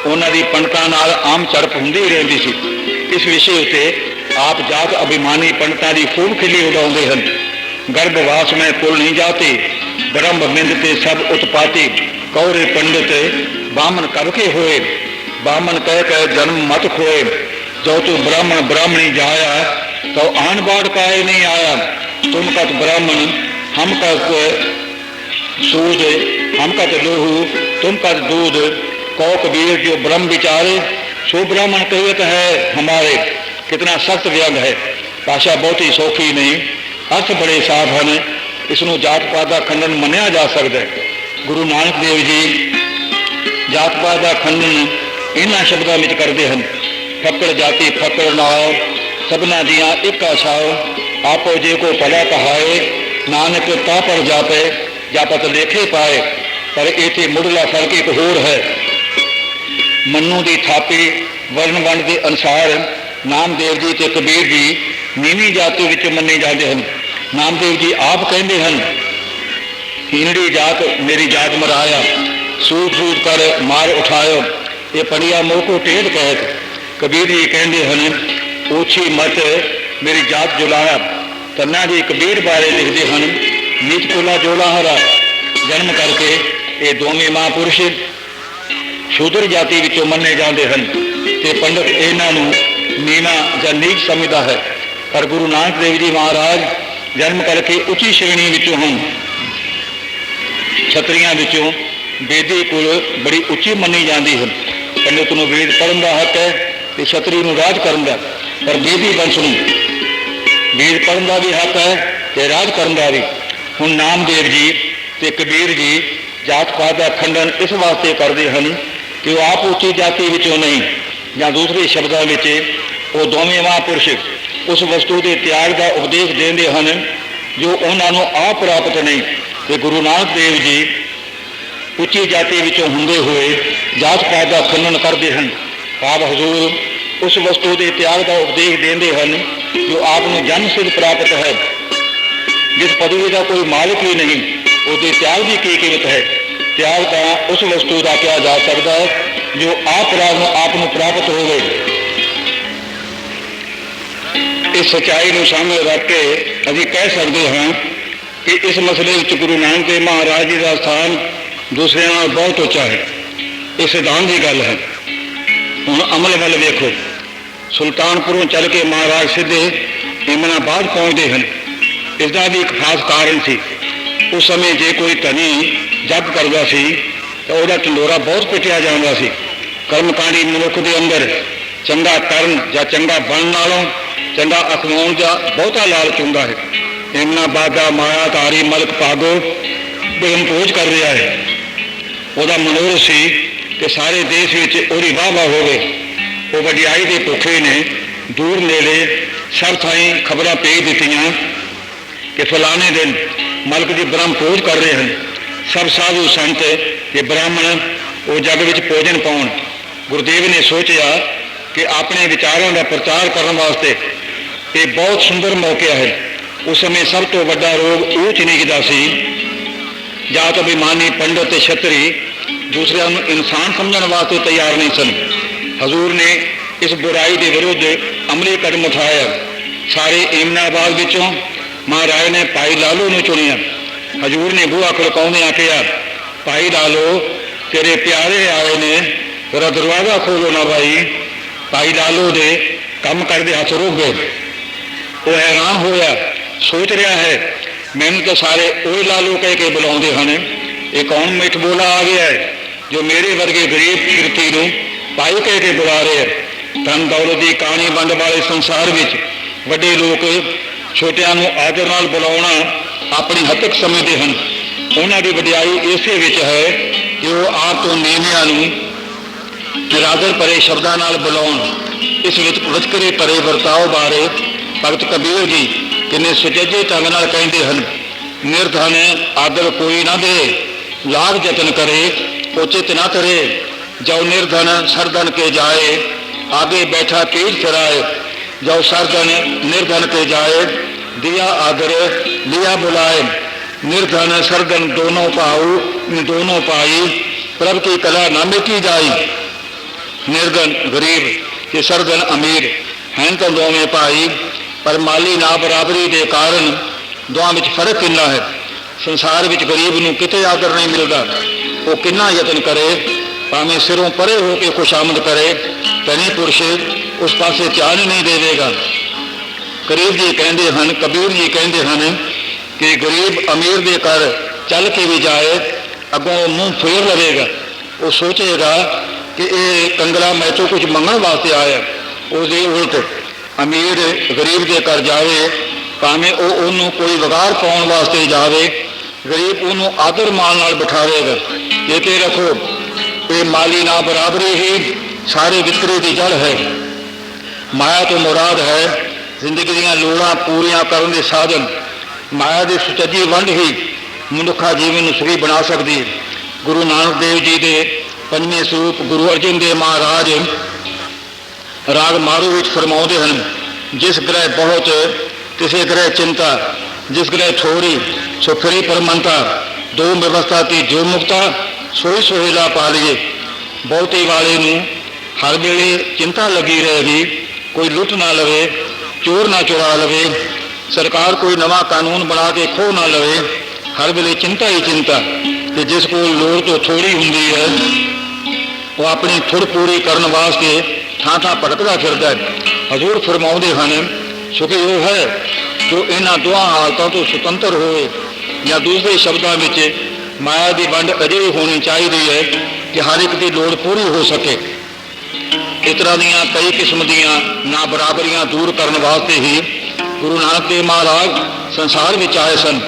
उन्होंने पंडितां नाल आम झड़प हुंदी ही रहिंदी सी। इस विषय उत्ते आप जात अभिमानी पंडितां की खूब खिल्ली उड़ाउंदे हैं। गर्भवास में कुल नहीं जाते, ब्रह्म बिंदते सब उत्पाती, कौरे पंडित बामन करके होए, बामन कह कह जन्म मत खोए, जो तू ब्राह्मण ब्राह्मणी जाया तो आन बाढ़ काहे नहीं आया। तुम कत ब्राह्मण हम कत सूद, हम कत लोहू तुम कत दूध, कौ कबीर जो ब्रह्म विचारे सो ब्राह्मण कहत है हमारे। कितना सख्त व्यंग है, भाषा बहुत ही सौखी नहीं, अर्थ बड़े साफ हैं। इसनों जात पात का खंडन मनिया जा सकता है। गुरु नानक देव जी जात पात का खंडन इन्हां शब्दों में करते हैं, फकड़ जाति फकड़ नाल सबना दियाँ एक आछाओ, आपो जे को भला कहाए, नानक ता पर जापे जापत लेखे पाए। पर इत्थे मुढ़ला फर्क एक होर है। मन्नू की थापी वर्ण वंड के अनुसार नामदेव जी ते कबीर जी नीवी जाति विच मन्ने जाते हैं। नामदेव जी आप कहते हैं, हीनड़ी जात मेरी जात मराया, सूट सूट कर मार उठायो, ये पड़िया मोह को टेढ़ कहत। कबीर जी कहते हैं, ऊँची मत मेरी जात जुलाया। तन्ना जी कबीर बारे लिखते हैं, नीच कोला जोला हरा जन्म करके ये दोवें महापुरुष शूद्र जाति विचों मन्ने जाते हैं ते पंडित इन्हां नूं नीवा जां नीच समझदा है। पर गुरु नानक देव जी महाराज जन्म करके उच्ची श्रेणी विचों हैं। छतरियां विचों बेदी कुल बड़ी उच्ची मन्नी जाती है। पंडित नूं वेद पढ़न का हक है ते छतरी नूं राज करन दा, पर बेदी वंश नूं वेद पढ़न का भी हक है ते राज करन दा भी। हुण नामदेव जी ते कबीर जी जात पात का खंडन इस वास्ते करते हैं कि वो आप उच्ची जाति विचों नहीं, या दूसरे शब्दों में वो दोवें महापुरुष उस वस्तु के त्याग का उपदेश देते हैं जो उन्होंने आप प्राप्त नहीं। तो गुरु नानक देव जी उच्ची जाति विचों हुंदे हुए जात पात का खंडन करते हैं। आप हजूर उस वस्तु के त्याग का उपदेश देते हैं जो आपको जन्म सिद्ध प्राप्त है, जिस पदवी का कोई मालिक ही नहीं, उसके त्याग की कीमत है। त्याग का उस वस्तु का किया जा सकता है जो आप प्राप्त हो गए। इस सच्चाई को सामने रख के अभी कह सकते हैं कि इस मसले में गुरु नानक देव महाराज जी का स्थान दूसरे नाल बहुत उच्चा है। इस सिद्धांत की गल है। हुण अमल वल वेखो, सुल्तानपुरों चल के महाराज सीधे इमनाबाद पहुँचते हैं। इसका भी एक खास कारण सी। उस समय जे कोई धनी जग करता सी तो वह ढंडोरा बहुत पिटिया जाता सी। कर्मकांडी मनुख के अंदर चंगा करन या चंगा बनने नालों चंगा अखवाउण का बहुता लालच हुंदा है। इमनाबाद का माया धारी मलक भागो बेगमपोज कर रहा है। वह मनोरथ सी कि सारे देश में वही वाह वाह होवे। वो वडियाई के भुखे ने दूर नेड़े सब थाई खबर भेज दित्तियां कि फलाने दिन मलक जी ब्रह्मभोज कर रहे हैं। सब साधु संत ते ब्राह्मण वो जग विच भोजन पाउण। गुरुदेव ने सोचा कि अपने विचारों का प्रचार करने वास्ते ये बहुत सुंदर मौका है। उस समय सब तो बड़ा रोग ऊंच नीच का सी। या तो अभिमानी पंडित ते छतरी दूसरों को इंसान समझने वास्ते तैयार नहीं सन। हजूर ने इस बुराई के विरुद्ध अमली कदम उठाया। सारे इमनाबाद विचों महाराज ने भाई लालू ने चुनिया। हजूर ने बूहा खड़काउंदे आखिया, भाई लालो तेरे प्यारे आए ने, तेरा दरवाजा खोलो ना भाई। भाई लालो दे कम करते हाथ रुक गए। वो हैरान होया, सोच रहा है मैंने तो सारे ओए लालू कह के बुलाते हैं, ये कौन मिठ बोला आ गया है जो मेरे वर्गे गरीब किरती को भाई कह के बुला रहे हैं। धन दौलत की कहानी बंद वाले संसार में वड्डे लोग छोटिया आदर नाल बुलाना अपनी हतक समझते हैं। उन्हों की वडियाई इसे विच है कि वो आप तो नीवियां निरादर भरे शब्दों नाल बुलाउण। इस विचकरे भरे वरताओ बारे भगत कबीर जी किन्ने सुचेजे ढंग नाल कहते हैं, निर्धन आदर कोई ना दे, लाग जतन करे उचित ना करे। जो निर्धन सरधन के जाए, आगे बैठा पीठ फिराए। जो सरधन निर्धन के जाए, दिया आदर लिया बुलाए। निर्धन सरधन दोनों पाऊ दोनों पाई, प्रभ की कला न मिटी जाई। निर्धन गरीब के सरधन अमीर हैं तो दोवें पाई, पर माली ना बराबरी के कारण दोवां विच फर्क कितना है। संसार विच गरीब नूं किते आदर नहीं मिलता। वो कितना यतन करे, भावें सिरों परे होकर खुशामद करे, धनी पुरुष उस पासे ध्यान ही नहीं देगा। गरीब जी कहते हैं, कबीर जी कहते हैं कि गरीब अमीर दे कर चल के भी जाए, अगों मुंह फेर लवेगा। वो सोचेगा कि ये कंगला मैं तो कुछ मंगण वास्ते आया। उसके उल्ट अमीर गरीब के कर जाए, भावें वो कोई वगार पाने वास्ते जाए, गरीब उन्होंने आदर मान नाल बिठावेगा। ये रखो ये माली ना बराबरी ही सारे वितरे की जड़ है। माया तो मुराद है ਜ਼ਿੰਦਗੀ ਦੀਆਂ ਲੋੜਾਂ ਪੂਰੀਆਂ ਕਰਨ ਦੇ ਸਾਧਨ ਮਾਇਆ ਦੀ ਸੁਚੱਜੀ ਵੰਡ ਹੀ ਮਨੁੱਖਾ ਜੀਵਨ ਨੂੰ ਸੁਖੀ ਬਣਾ ਸਕਦੀ ਹੈ। ਗੁਰੂ ਨਾਨਕ ਦੇਵ ਜੀ ਦੇ ਪੰਜਵੇਂ ਸਰੂਪ ਗੁਰੂ ਅਰਜਨ ਦੇਵ ਮਹਾਰਾਜ ਰਾਗ ਮਾਰੂ ਵਿੱਚ ਫਰਮਾਉਂਦੇ ਹਨ, ਜਿਸ ਗ੍ਰਹਿ ਬਹੁਤ ਤਿਸੇ ਗ੍ਰਹਿ ਚਿੰਤਾ, ਜਿਸ ਗ੍ਰਹਿ ਥੋੜੀ ਸੋ ਫਿਰੇ ਪਰਮੰਤਾ, ਦੋ ਵਿਵਸਥਾ ਤੇ ਜੋ ਮੁਕਤਾ ਸੋਈ ਸੋਹਿਲਾ ਪਾ ਲਈਏ। ਬਹੁਤੇ ਵਾਲੇ ਨੂੰ ਹਰ ਵੇਲੇ ਚਿੰਤਾ ਲੱਗੀ ਰਹੇਗੀ, ਕੋਈ ਲੁੱਟ ਨਾ ਲਵੇ, ਚੋਰ ਨਾ ਚੁਰਾ ਲਵੇ, ਸਰਕਾਰ ਕੋਈ ਨਵਾਂ ਕਾਨੂੰਨ ਬਣਾ ਕੇ ਖੋਹ ਨਾ ਲਵੇ, ਹਰ ਵੇਲੇ ਚਿੰਤਾ ਹੀ ਚਿੰਤਾ। ਤੇ ਜਿਸ ਕੋਲ ਲੋੜ ਤੋਂ ਥੋੜੀ ਹੁੰਦੀ ਹੈ ਉਹ ਆਪਣੀ ਥੁੜ ਪੂਰੀ ਕਰਨ ਵਾਸਤੇ ਥਾਂ ਥਾਂ ਭਟਕਦਾ ਫਿਰਦਾ ਹੈ। ਹਜ਼ੂਰ ਫਰਮਾਉਂਦੇ ਹਨ, ਸੁਖੀ ਉਹ ਹੈ ਜੋ ਇਹਨਾਂ ਦੋਹਾਂ ਹਾਲਤਾਂ ਤੋਂ ਸੁਤੰਤਰ ਹੋਵੇ, ਜਾਂ ਦੂਸਰੇ ਸ਼ਬਦਾਂ ਵਿੱਚ ਮਾਇਆ ਦੀ ਵੰਡ ਅਜਿਹੀ ਹੋਣੀ ਚਾਹੀਦੀ ਹੈ ਕਿ ਹਰ ਇੱਕ ਦੀ ਲੋੜ ਪੂਰੀ ਹੋ ਸਕੇ। ਇਸ ਤਰ੍ਹਾਂ ਦੀਆਂ ਕਈ ਕਿਸਮ ਦੀਆਂ ਨਾ ਬਰਾਬਰੀਆਂ ਦੂਰ ਕਰਨ ਵਾਸਤੇ ਹੀ ਗੁਰੂ ਨਾਨਕ ਦੇਵ ਮਹਾਰਾਜ ਸੰਸਾਰ ਵਿੱਚ ਆਏ ਸਨ।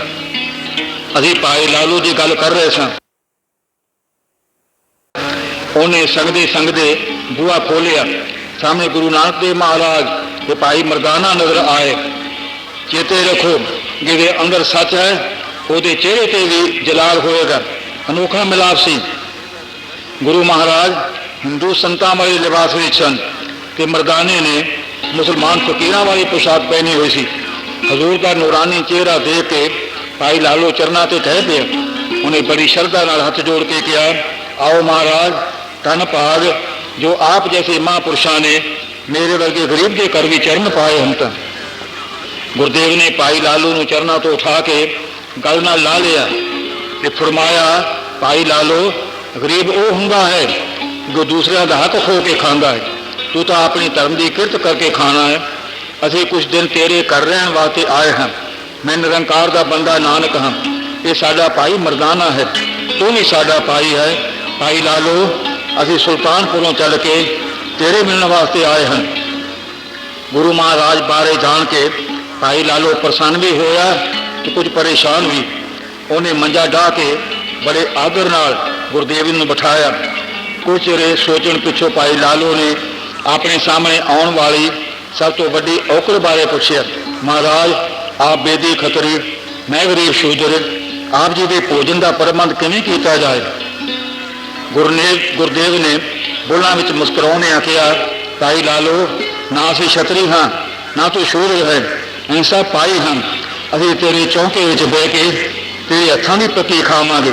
ਅਸੀਂ ਭਾਈ ਲਾਲੂ ਦੀ ਗੱਲ ਕਰ ਰਹੇ ਸਾਂ। ਉਹਨੇ ਸੰਗਦੇ ਬੂਹਾ ਖੋਲਿਆ, ਸਾਹਮਣੇ ਗੁਰੂ ਨਾਨਕ ਦੇਵ ਮਹਾਰਾਜ ਤੇ ਭਾਈ ਮਰਦਾਨਾ ਨਜ਼ਰ ਆਏ। ਚੇਤੇ ਰੱਖੋ, ਜਿਹਦੇ ਅੰਦਰ ਸੱਚ ਹੈ ਉਹਦੇ ਚਿਹਰੇ ਤੇ ਵੀ ਜਲਾਲ ਹੋਏਗਾ। ਅਨੋਖਾ ਮਿਲਾਪ ਸੀ। ਗੁਰੂ ਮਹਾਰਾਜ ਹਿੰਦੂ ਸੰਤਾਂ ਵਾਲੇ ਲਿਬਾਸ ਵਿੱਚ ਸਨ ਤੇ ਮਰਦਾਨੇ ਨੇ ਮੁਸਲਮਾਨ ਫਕੀਰਾਂ ਵਾਲੀ ਪੋਸ਼ਾਕ ਪਹਿਨੀ ਹੋਈ ਸੀ। ਹਜ਼ੂਰ ਦਾ ਨੂਰਾਨੀ ਚਿਹਰਾ ਦੇਖ ਕੇ ਭਾਈ ਲਾਲੋ ਚਰਨਾਂ ਤੇ ਟਹਿ ਪਿਆ। ਉਹਨੇ ਬੜੀ ਸ਼ਰਧਾ ਨਾਲ ਹੱਥ ਜੋੜ ਕੇ ਕਿਹਾ, ਆਓ ਮਹਾਰਾਜ, ਧੰਨ ਭਾਗ ਜੋ ਆਪ ਜੈਸੇ ਮਹਾਂਪੁਰਸ਼ਾਂ ਨੇ ਮੇਰੇ ਵਰਗੇ ਗਰੀਬ ਦੇ ਘਰ ਵੀ ਚਰਨ ਪਾਏ ਹਨ। ਤਾਂ ਗੁਰਦੇਵ ਨੇ ਭਾਈ ਲਾਲੂ ਨੂੰ ਚਰਨਾਂ ਤੋਂ ਉਠਾ ਕੇ ਗਲ ਨਾਲ ਲਾ ਲਿਆ ਤੇ ਫਰਮਾਇਆ, ਭਾਈ ਲਾਲੋ, ਗਰੀਬ ਉਹ ਹੁੰਦਾ ਹੈ ਜੋ ਦੂਸਰਿਆਂ ਦਾ ਹੱਕ ਖੋ ਕੇ ਖਾਂਦਾ ਹੈ। ਤੂੰ ਤਾਂ ਆਪਣੀ ਧਰਮ ਦੀ ਕਿਰਤ ਕਰਕੇ ਖਾਣਾ ਹੈ। ਅਸੀਂ ਕੁਝ ਦਿਨ ਤੇਰੇ ਘਰ ਰਹਿਣ ਵਾਸਤੇ ਆਏ ਹਾਂ। ਮੈਂ ਨਿਰੰਕਾਰ ਦਾ ਬੰਦਾ ਨਾਨਕ ਹਾਂ। ਇਹ ਸਾਡਾ ਭਾਈ ਮਰਦਾਨਾ ਹੈ, ਤੂੰ ਵੀ ਸਾਡਾ ਭਾਈ ਹੈ। ਭਾਈ ਲਾਲੋ, ਅਸੀਂ ਸੁਲਤਾਨਪੁਰੋਂ ਚੱਲ ਕੇ ਤੇਰੇ ਮਿਲਣ ਵਾਸਤੇ ਆਏ ਹਾਂ। ਗੁਰੂ ਮਹਾਰਾਜ ਬਾਰੇ ਜਾਣ ਕੇ ਭਾਈ ਲਾਲੋ ਪ੍ਰਸੰਨ ਵੀ ਹੋਇਆ ਤੇ ਕੁਝ ਪਰੇਸ਼ਾਨ ਵੀ। ਉਹਨੇ ਮੰਜਾ ਢਾਹ ਕੇ ਬੜੇ ਆਦਰ ਨਾਲ ਗੁਰਦੇਵ ਨੂੰ ਬਿਠਾਇਆ। ਕੁਝ ਚਿਰ ਸੋਚਣ ਪਿੱਛੋਂ ਭਾਈ ਲਾਲੋ ਨੇ ਆਪਣੇ ਸਾਹਮਣੇ ਆਉਣ ਵਾਲੀ ਸਭ ਤੋਂ ਵੱਡੀ ਔਕੜ ਬਾਰੇ ਪੁੱਛਿਆ। ਮਹਾਰਾਜ, ਆਪ ਬੇਦੀ ਖੱਤਰੀ, ਮੈਂ ਗਰੀਬ ਸ਼ੂਦਰ, ਆਪ ਜੀ ਦੇ ਭੋਜਨ ਦਾ ਪ੍ਰਬੰਧ ਕਿਵੇਂ ਕੀਤਾ ਜਾਏ? ਗੁਰਦੇਵ ਨੇ ਬੋਲਾਂ ਵਿੱਚ ਮੁਸਕਰਾਉਂਦੇ ਆਖਿਆ, ਭਾਈ ਲਾਲੋ, ਨਾ ਅਸੀਂ ਛਤਰੀ ਹਾਂ, ਨਾ ਤੂੰ ਸ਼ੂਦਰ ਹੈ, ਅਸੀਂ ਸਭ ਭਾਈ ਹਾਂ। ਅਸੀਂ ਤੇਰੇ ਚੌਂਕੇ ਵਿੱਚ ਬਹਿ ਕੇ ਤੇਰੇ ਹੱਥਾਂ ਦੀ ਪੱਕੀ ਖਾਵਾਂਗੇ।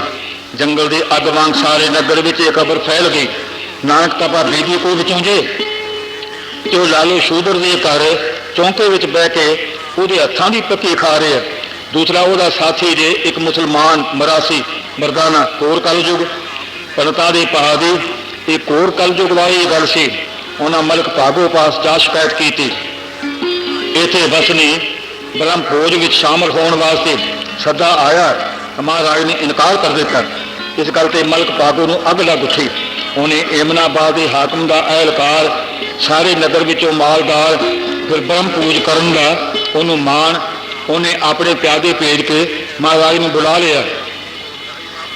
ਜੰਗਲ ਦੇ ਅੱਗ ਵਾਂਗ ਸਾਰੇ ਨਗਰ ਵਿੱਚ ਇਹ ਖਬਰ ਫੈਲ ਗਈ, ਨਾਨਕ ਤਪਾ ਬੇਦੀ ਕੋਈ ਵਿੱਚੋਂ ਜੇ ਤੇ ਉਹ ਲਾਲੋ ਸ਼ੂਦਰ ਦੇ ਘਰ ਚੌਂਕੇ ਵਿੱਚ ਬਹਿ ਕੇ ਉਹਦੇ ਹੱਥਾਂ ਦੀ ਪੱਕੀ ਖਾ ਰਿਹਾ। ਦੂਸਰਾ ਉਹਦਾ ਸਾਥੀ ਜੇ ਇੱਕ ਮੁਸਲਮਾਨ ਮਰਾਸੀ ਮਰਦਾਨਾ। ਕੋਰ ਕਲਯੁਗ ਪੰਡਤਾਂ ਦੇ ਪਾ ਦੀ ਇਹ ਕੋਰ ਕਲਯੁਗ ਵਾਲੀ ਗੱਲ ਸੀ। ਉਹਨਾਂ ਮਲਕ ਭਾਗੋ ਪਾਸ ਜਾ ਸ਼ਿਕਾਇਤ ਕੀਤੀ। ਇੱਥੇ ਵਸਨੀ ਬ੍ਰਹਮ ਭੋਜ ਵਿੱਚ ਸ਼ਾਮਲ ਹੋਣ ਵਾਸਤੇ ਸੱਦਾ ਆਇਆ। ਮਹਾਰਾਜ ਨੇ ਇਨਕਾਰ ਕਰ ਦਿੱਤਾ। ਇਸ ਗੱਲ ਤੇ ਮਲਕ ਭਾਗੋ ਨੂੰ ਅੱਗ ਲੱਗ ਉੱਠੀ। ਉਹਨੇ ਏਮਨਾਬਾਦ ਦੇ ਹਾਕਮ ਦਾ ਅਹਿਲਕਾਰ, ਸਾਰੇ ਨਗਰ ਵਿੱਚੋਂ ਮਾਲਦਾਰ, ਫਿਰ ਬ੍ਰਹਮ ਪੂਜ ਕਰਨ ਦਾ ਉਹਨੂੰ ਮਾਣ। ਉਹਨੇ ਆਪਣੇ ਪਿਆਦੇ ਭੇਜ ਕੇ ਮਹਾਰਾਜ ਨੂੰ ਬੁਲਾ ਲਿਆ।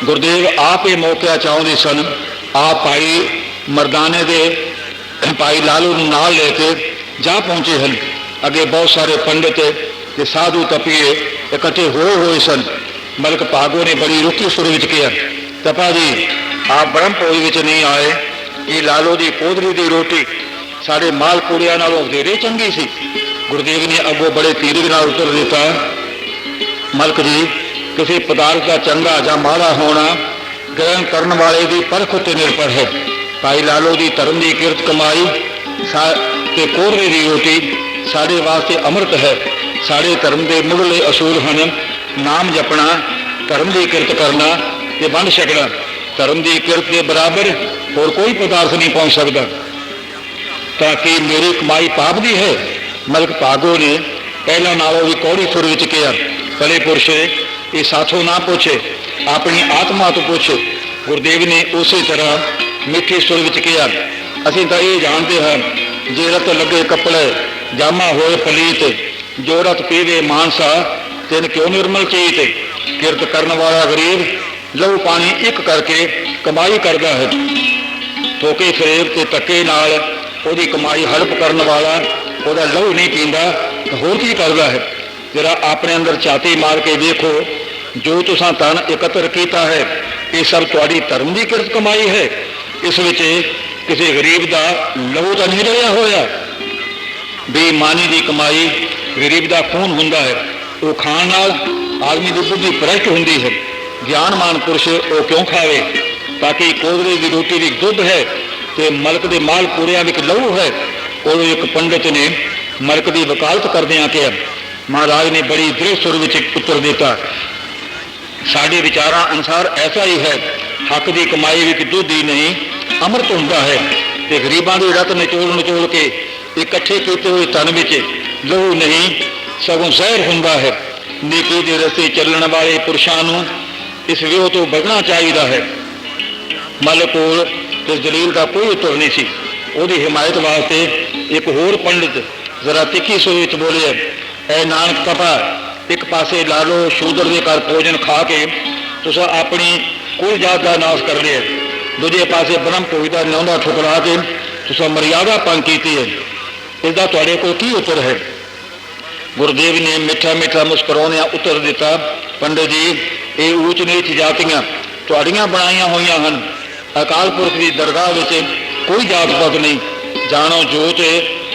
ਗੁਰਦੇਵ ਆਪ ਇਹ ਮੌਕਾ ਚਾਹੁੰਦੇ ਸਨ। ਆਪ ਭਾਈ ਮਰਦਾਨੇ ਦੇ ਭਾਈ ਲਾਲੂ ਨੂੰ ਨਾਲ ਲੈ ਕੇ ਜਾ ਪਹੁੰਚੇ ਹਨ। ਅੱਗੇ ਬਹੁਤ ਸਾਰੇ ਪੰਡਿਤ ਤੇ ਸਾਧੂ ਤਪੀਏ ਇਕੱਠੇ ਹੋਏ ਸਨ। ਮਲਕ ਭਾਗੋ ਨੇ ਬੜੀ ਰੁੱਖੀ ਸੁਰ ਵਿੱਚ ਕਿਹਾ, ਤਪਾ ਜੀ, ਆਪ ਬ੍ਰਹਮ ਭੋਜ ਵਿੱਚ ਨਹੀਂ ਆਏ। ਇਹ ਲਾਲੋ ਦੀ ਕੋਦਰੀ ਦੀ ਰੋਟੀ ਸਾਡੇ ਮਾਲ ਪੂੜਿਆਂ ਨਾਲੋਂ ਵਧੇਰੇ ਚੰਗੀ ਸੀ। ਗੁਰਦੇਵ ਨੇ ਅੱਗੋਂ ਬੜੇ ਧੀਰਜ ਨਾਲ ਉੱਤਰ ਦਿੱਤਾ, ਮਲਕ ਜੀ, ਕਿਸੇ ਪਦਾਰਥ ਦਾ ਚੰਗਾ ਜਾਂ ਮਾੜਾ ਹੋਣਾ ਗ੍ਰਹਿਣ ਕਰਨ ਵਾਲੇ ਦੀ ਪਰਖ ਉੱਤੇ ਨਿਰਭਰ ਹੈ। ਭਾਈ ਲਾਲੋ ਦੀ ਧਰਮ ਦੀ ਕਿਰਤ ਕਮਾਈ ਤੇ ਕੋਦਰੇ ਦੀ ਰੋਟੀ ਸਾਡੇ ਵਾਸਤੇ ਅੰਮ੍ਰਿਤ ਹੈ। ਸਾਡੇ ਧਰਮ ਦੇ ਮੁੱਢਲੇ ਅਸੂਲ ਹਨ, ਨਾਮ ਜਪਣਾ, ਧਰਮ ਦੀ ਕਿਰਤ ਕਰਨਾ ਤੇ ਵੰਡ ਛਕਣਾ। ਧਰਮ ਦੀ ਕਿਰਤ ਦੇ ਬਰਾਬਰ ਹੋਰ ਕੋਈ ਪਦਾਰਥ ਨਹੀਂ ਪਹੁੰਚ ਸਕਦਾ। ਤਾਂ ਕਿ ਮੇਰੀ ਕਮਾਈ ਪਾਪ ਦੀ ਹੈ? ਮਲਕ ਭਾਗੋ ਨੇ ਪਹਿਲਾਂ ਨਾਲੋਂ ਵੀ ਕੌੜੀ ਸੁਰ ਵਿੱਚ ਕਿਹਾ, ਭਲੇ ਪੁਰਸ਼ੇ, ਇਹ ਸਾਥੋਂ ਨਾ ਪੁੱਛੇ, ਆਪਣੀ ਆਤਮਾ ਤੋਂ ਪੁੱਛ। ਗੁਰਦੇਵ ਨੇ ਉਸੇ ਤਰ੍ਹਾਂ ਮਿੱਠੇ ਸੁਰ ਵਿੱਚ ਕਿਹਾ, ਅਸੀਂ ਤਾਂ ਇਹ ਜਾਣਦੇ ਹਾਂ, ਜੇ ਰਤ ਲੱਗੇ ਕੱਪੜੇ, ਜਾਮਾ ਹੋਏ ਪਲੀਤ, ਜੋ ਰਤ ਪੀਵੇ ਮਾਨਸਾ, ਤਿਨ ਕਿਉਂ ਨਿਰਮਲ ਚੀਤ। ਕਿਰਤ ਕਰਨ ਵਾਲਾ ਗਰੀਬ ਲਹੂ ਪਾਣੀ ਇੱਕ ਕਰਕੇ ਕਮਾਈ ਕਰਦਾ ਹੈ। ਧੋਖੇ ਫਰੇਬ ਤੇ ਧੱਕੇ ਨਾਲ ਉਹਦੀ ਕਮਾਈ ਹੜਪ ਕਰਨ ਵਾਲਾ ਉਹਦਾ ਲਹੂ ਨਹੀਂ ਪੀਂਦਾ, होर की करदा है। जरा अपने अंदर छाती मार के देखो, जो तुसां धन एकत्र किया है ये सब तुहाडी धर्म की किरत कमाई है। इस विच किसी गरीब का लहू तो नहीं रलिया होया। बेईमानी की कमाई गरीब का खून हुंदा है, वो खाण नाल आदमी की बुद्धि भ्रष्ट हुंदी है। ज्ञानमान पुरुष वो क्यों खावे, ताकि कोदरे की रोटी भी दुध है तो मलक के माल पूरिया में लहू है। और एक पंडित ने मलक की वकालत करदिया कहा, महाराज ने बड़ी दृढ़ सुर में उत्तर दिता, साढ़े विचारां अनुसार ऐसा ही है। हक की कमाई भी दुध ही नहीं अमृत हुंदा है, तो गरीबों के रत निचोड़ निचोड़ के इकट्ठे किए हुए धन में लहू नहीं सगों जहर हुंदा है। नेकी के रस्ते चलने वाले पुरुषों को इस व्यूह तो बचना चाहिए है। मल कोल इस दलील का कोई उत्तर नहीं सी। ਉਹਦੀ हिमायत वास्ते एक होर पंडित जरा तिखी सुर विच बोले, ऐ नानक कपा एक पासे ला लो, शूदर के घर भोजन खा के तुस अपनी कुल जात का नाश कर लिया, दूजे पासे ब्रह्म भोज का न्यौंदा ठुकरा के तुस मर्यादा भंग की है। इसका तुहाडे कोल की उत्तर है? गुरुदेव ने मिठा मिठा मुस्कुराउंदियां उत्तर दिता, पंडित जी ये ऊच नीच जातियां तुहाड़ियां बनाईयां होईयां हन। अकाल पुरख की दरगाह विच कोई जात पात नहीं। जानो जोत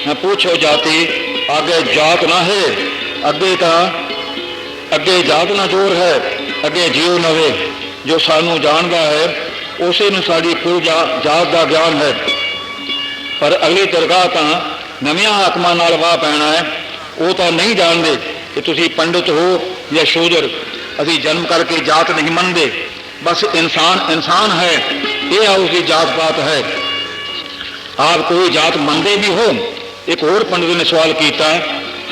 न पूछो जाति, आगे जात ना है, अगे जात ना जोर है, अगे जियो नवे। जो सानू जानदा है उसे नूं साडी कुल जात का ज्ञान है। पर अगली दरगाह तो नवियां हाकमां नाल वाह पैना है। वो तो नहीं जानते कि तुसी पंडित हो या शूदर। असी जन्म करके जात नहीं मनते, बस इंसान इंसान है, ये उसकी जात पात है। आप कोई जात मनते भी हो? एक और पंडित ने सवाल किया,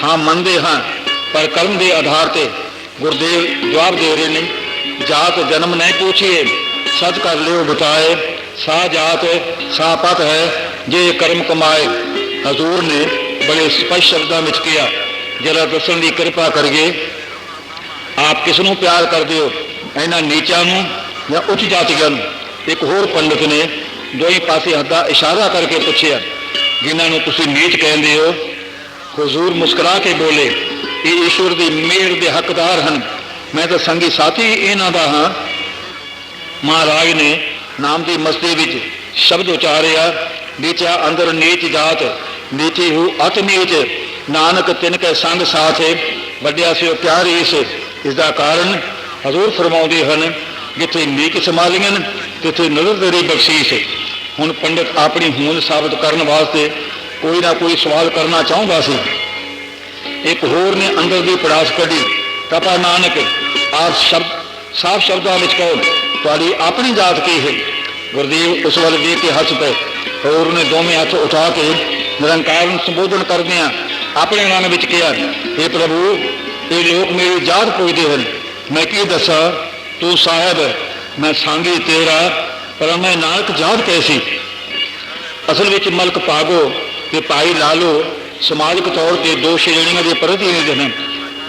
हाँ मनते हाँ, पर कर्म के आधार पर। गुरुदेव जवाब दे रहे ने, जात जन्म नहीं पूछिए, सच कर लियो बताए, सा जात सा पत है, जे कर्म कमाए। हजूर ने बड़े स्पष्ट शब्दों में किया, जरा दसन की कृपा करिए, आप किसनों प्यार करते हो, इन्होंने नीचा या उच्च जातियों? एक होर पंडित ने दो ही पासे हद का इशारा करके पूछा, जिन्होंने तुसी नीच कहते हो? हुजूर मुस्कुरा के बोले, ये ईश्वर की मेहर के हकदार हैं, मैं तो संगी साथी इन्हों का हाँ। महाराज ने नाम की मस्ती विच शब्द उचारिया, नीचा अंदर नीच जात, नीची हूँ अत नीच, नानक तिनके संग साथ, वड्या से प्यार इसका कारण हजूर फरमाउंदे हैं, जिथे नीच संभालियन तिथे नजर तेरी बख्शीश। हुण पंडित अपनी होंद साबित करने वास्ते कोई ना कोई सवाल करना चाहता सी। एक होर ने अंदर की पड़ास कढ़ी, कपा नानक आप शब्द साफ शब्दों में कहो, तुहाडी अपनी जात की है? गुरुदेव उस वाल देख के हस पे। होर ने दोवें हथ उठा के निरंकार संबोधन करदियां अपने मन में कहा, हे प्रभु ये लोग मेरी जात पुछते हैं, मैं की दसा? तू साहब मैं सांगी तेरा, पर मैं नानक जात कैसी? असल में मलक भागो कि भाई लालो समाजिक तौर पर दो श्रेणियों के प्रतिनिधि हैं।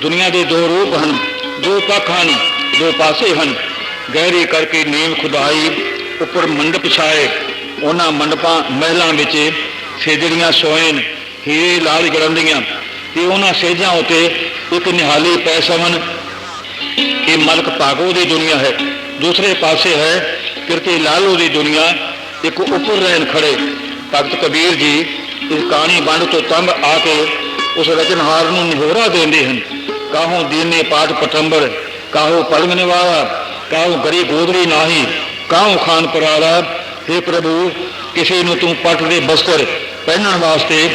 दुनिया के दो रूप हैं, दो पक्ष हैं, दो पासे हैं। गहरी करके नीम खुदाई उपर मंडप छाए, उन्होंने मंडपा महलों में सेजड़ियाँ सोयन हीरे लाल गरंदियाँ, उन्होंने सेजा उत्ते एक निहाली पै सवन। ये मलक भागो की दुनिया है। दूसरे पासे है किरती लालो की दुनिया, एक उपर रहन खड़े। भगत कबीर जी इस कहानी बंड तो तंग आके उस रचनहार को निहोरा देंदे हैं, काहू दीने पाठ पटंबर, काहू पलंगने वाला, काहू गरी गोदरी नाही, काहू खान पराला। हे प्रभु किसी को तू पट दे बस्तर पहनने वास्ते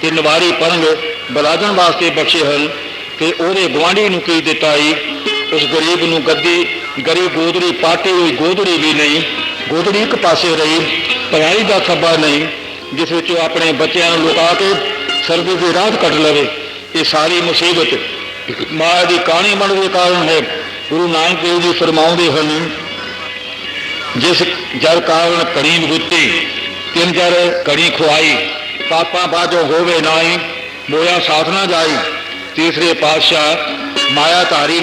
ते नवारी पलंग बलादन वास्ते बख्शे हैं, तो ਉਹਦੇ गुआढ़ी ਨੂੰ की दिता ही? उस गरीब को गद्दी गरी गोदड़ी पाटी हुई गोदड़ी भी नहीं, गोदड़ी एक पासे रही, पढ़ाई का खब्बा नहीं, जिस विच अपने बच्चों लुका के सर्दी की रात कट लवे। ये सारी मुसीबत माँ की कहानी बनने के कारण है। गुरु नानक देव जी फरमाउंदे हैं, जिस जर कारण कड़ी गुत्ती, तिन जर कड़ी खुआई, पापा बाजो होवे नाई, बोया साथ ना जाई। तीसरे पातशाह माया धारी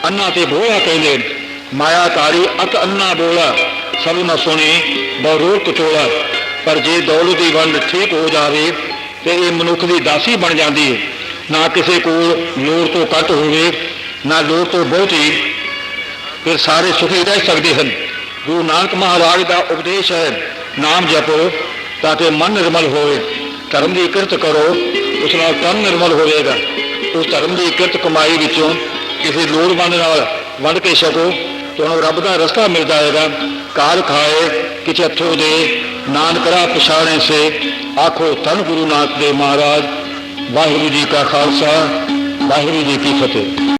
अन्ना ते बोला कहते, माया धारी अत अन्ना बोला, सब न सुनी बहुरोल कचोला। पर जे दौलत की वंड ठीक हो जाए तो ये मनुख की दासी बन जाती है। ਨਾ ਕਿਸੇ ਕੋਲ ਲੋੜ ਤੋਂ ਘੱਟ ਹੋਵੇ, ਨਾ ਲੋੜ ਤੋਂ ਬਹੁਤੀ, ਫਿਰ ਸਾਰੇ ਸੁਖੀ ਰਹਿ ਸਕਦੇ ਹਨ। ਗੁਰੂ ਨਾਨਕ ਮਹਾਰਾਜ ਦਾ ਉਪਦੇਸ਼ ਹੈ, ਨਾਮ ਜਪੋ ਤਾਂ ਕਿ ਮਨ ਨਿਰਮਲ ਹੋਵੇ। ਧਰਮ ਦੀ ਕਿਰਤ ਕਰੋ, ਉਸ ਨਾਲ ਤਨ ਨਿਰਮਲ ਹੋਵੇਗਾ। ਉਸ ਧਰਮ ਦੀ ਕਿਰਤ ਕਮਾਈ ਵਿੱਚੋਂ ਕਿਸੇ ਲੋੜਵੰਦ ਨਾਲ ਵੰਡ ਕੇ ਛਕੋ, ਤੁਹਾਨੂੰ ਰੱਬ ਦਾ ਰਸਤਾ ਮਿਲ ਜਾਏਗਾ। ਕਾਲ ਖਾਏ ਕਿਛ ਹੱਥੋਂ ਦੇ, ਨਾਨਕ ਰਾਹ ਪਛਾਣੇ ਸੇ, ਆਖੋ ਧੰਨ ਗੁਰੂ ਨਾਨਕ ਦੇਵ ਮਹਾਰਾਜ। ਵਾਹਿਗੁਰੂ ਜੀ ਕਾ ਖਾਲਸਾ, ਵਾਹਿਗੁਰੂ ਜੀ ਕੀ ਫਤਿਹ।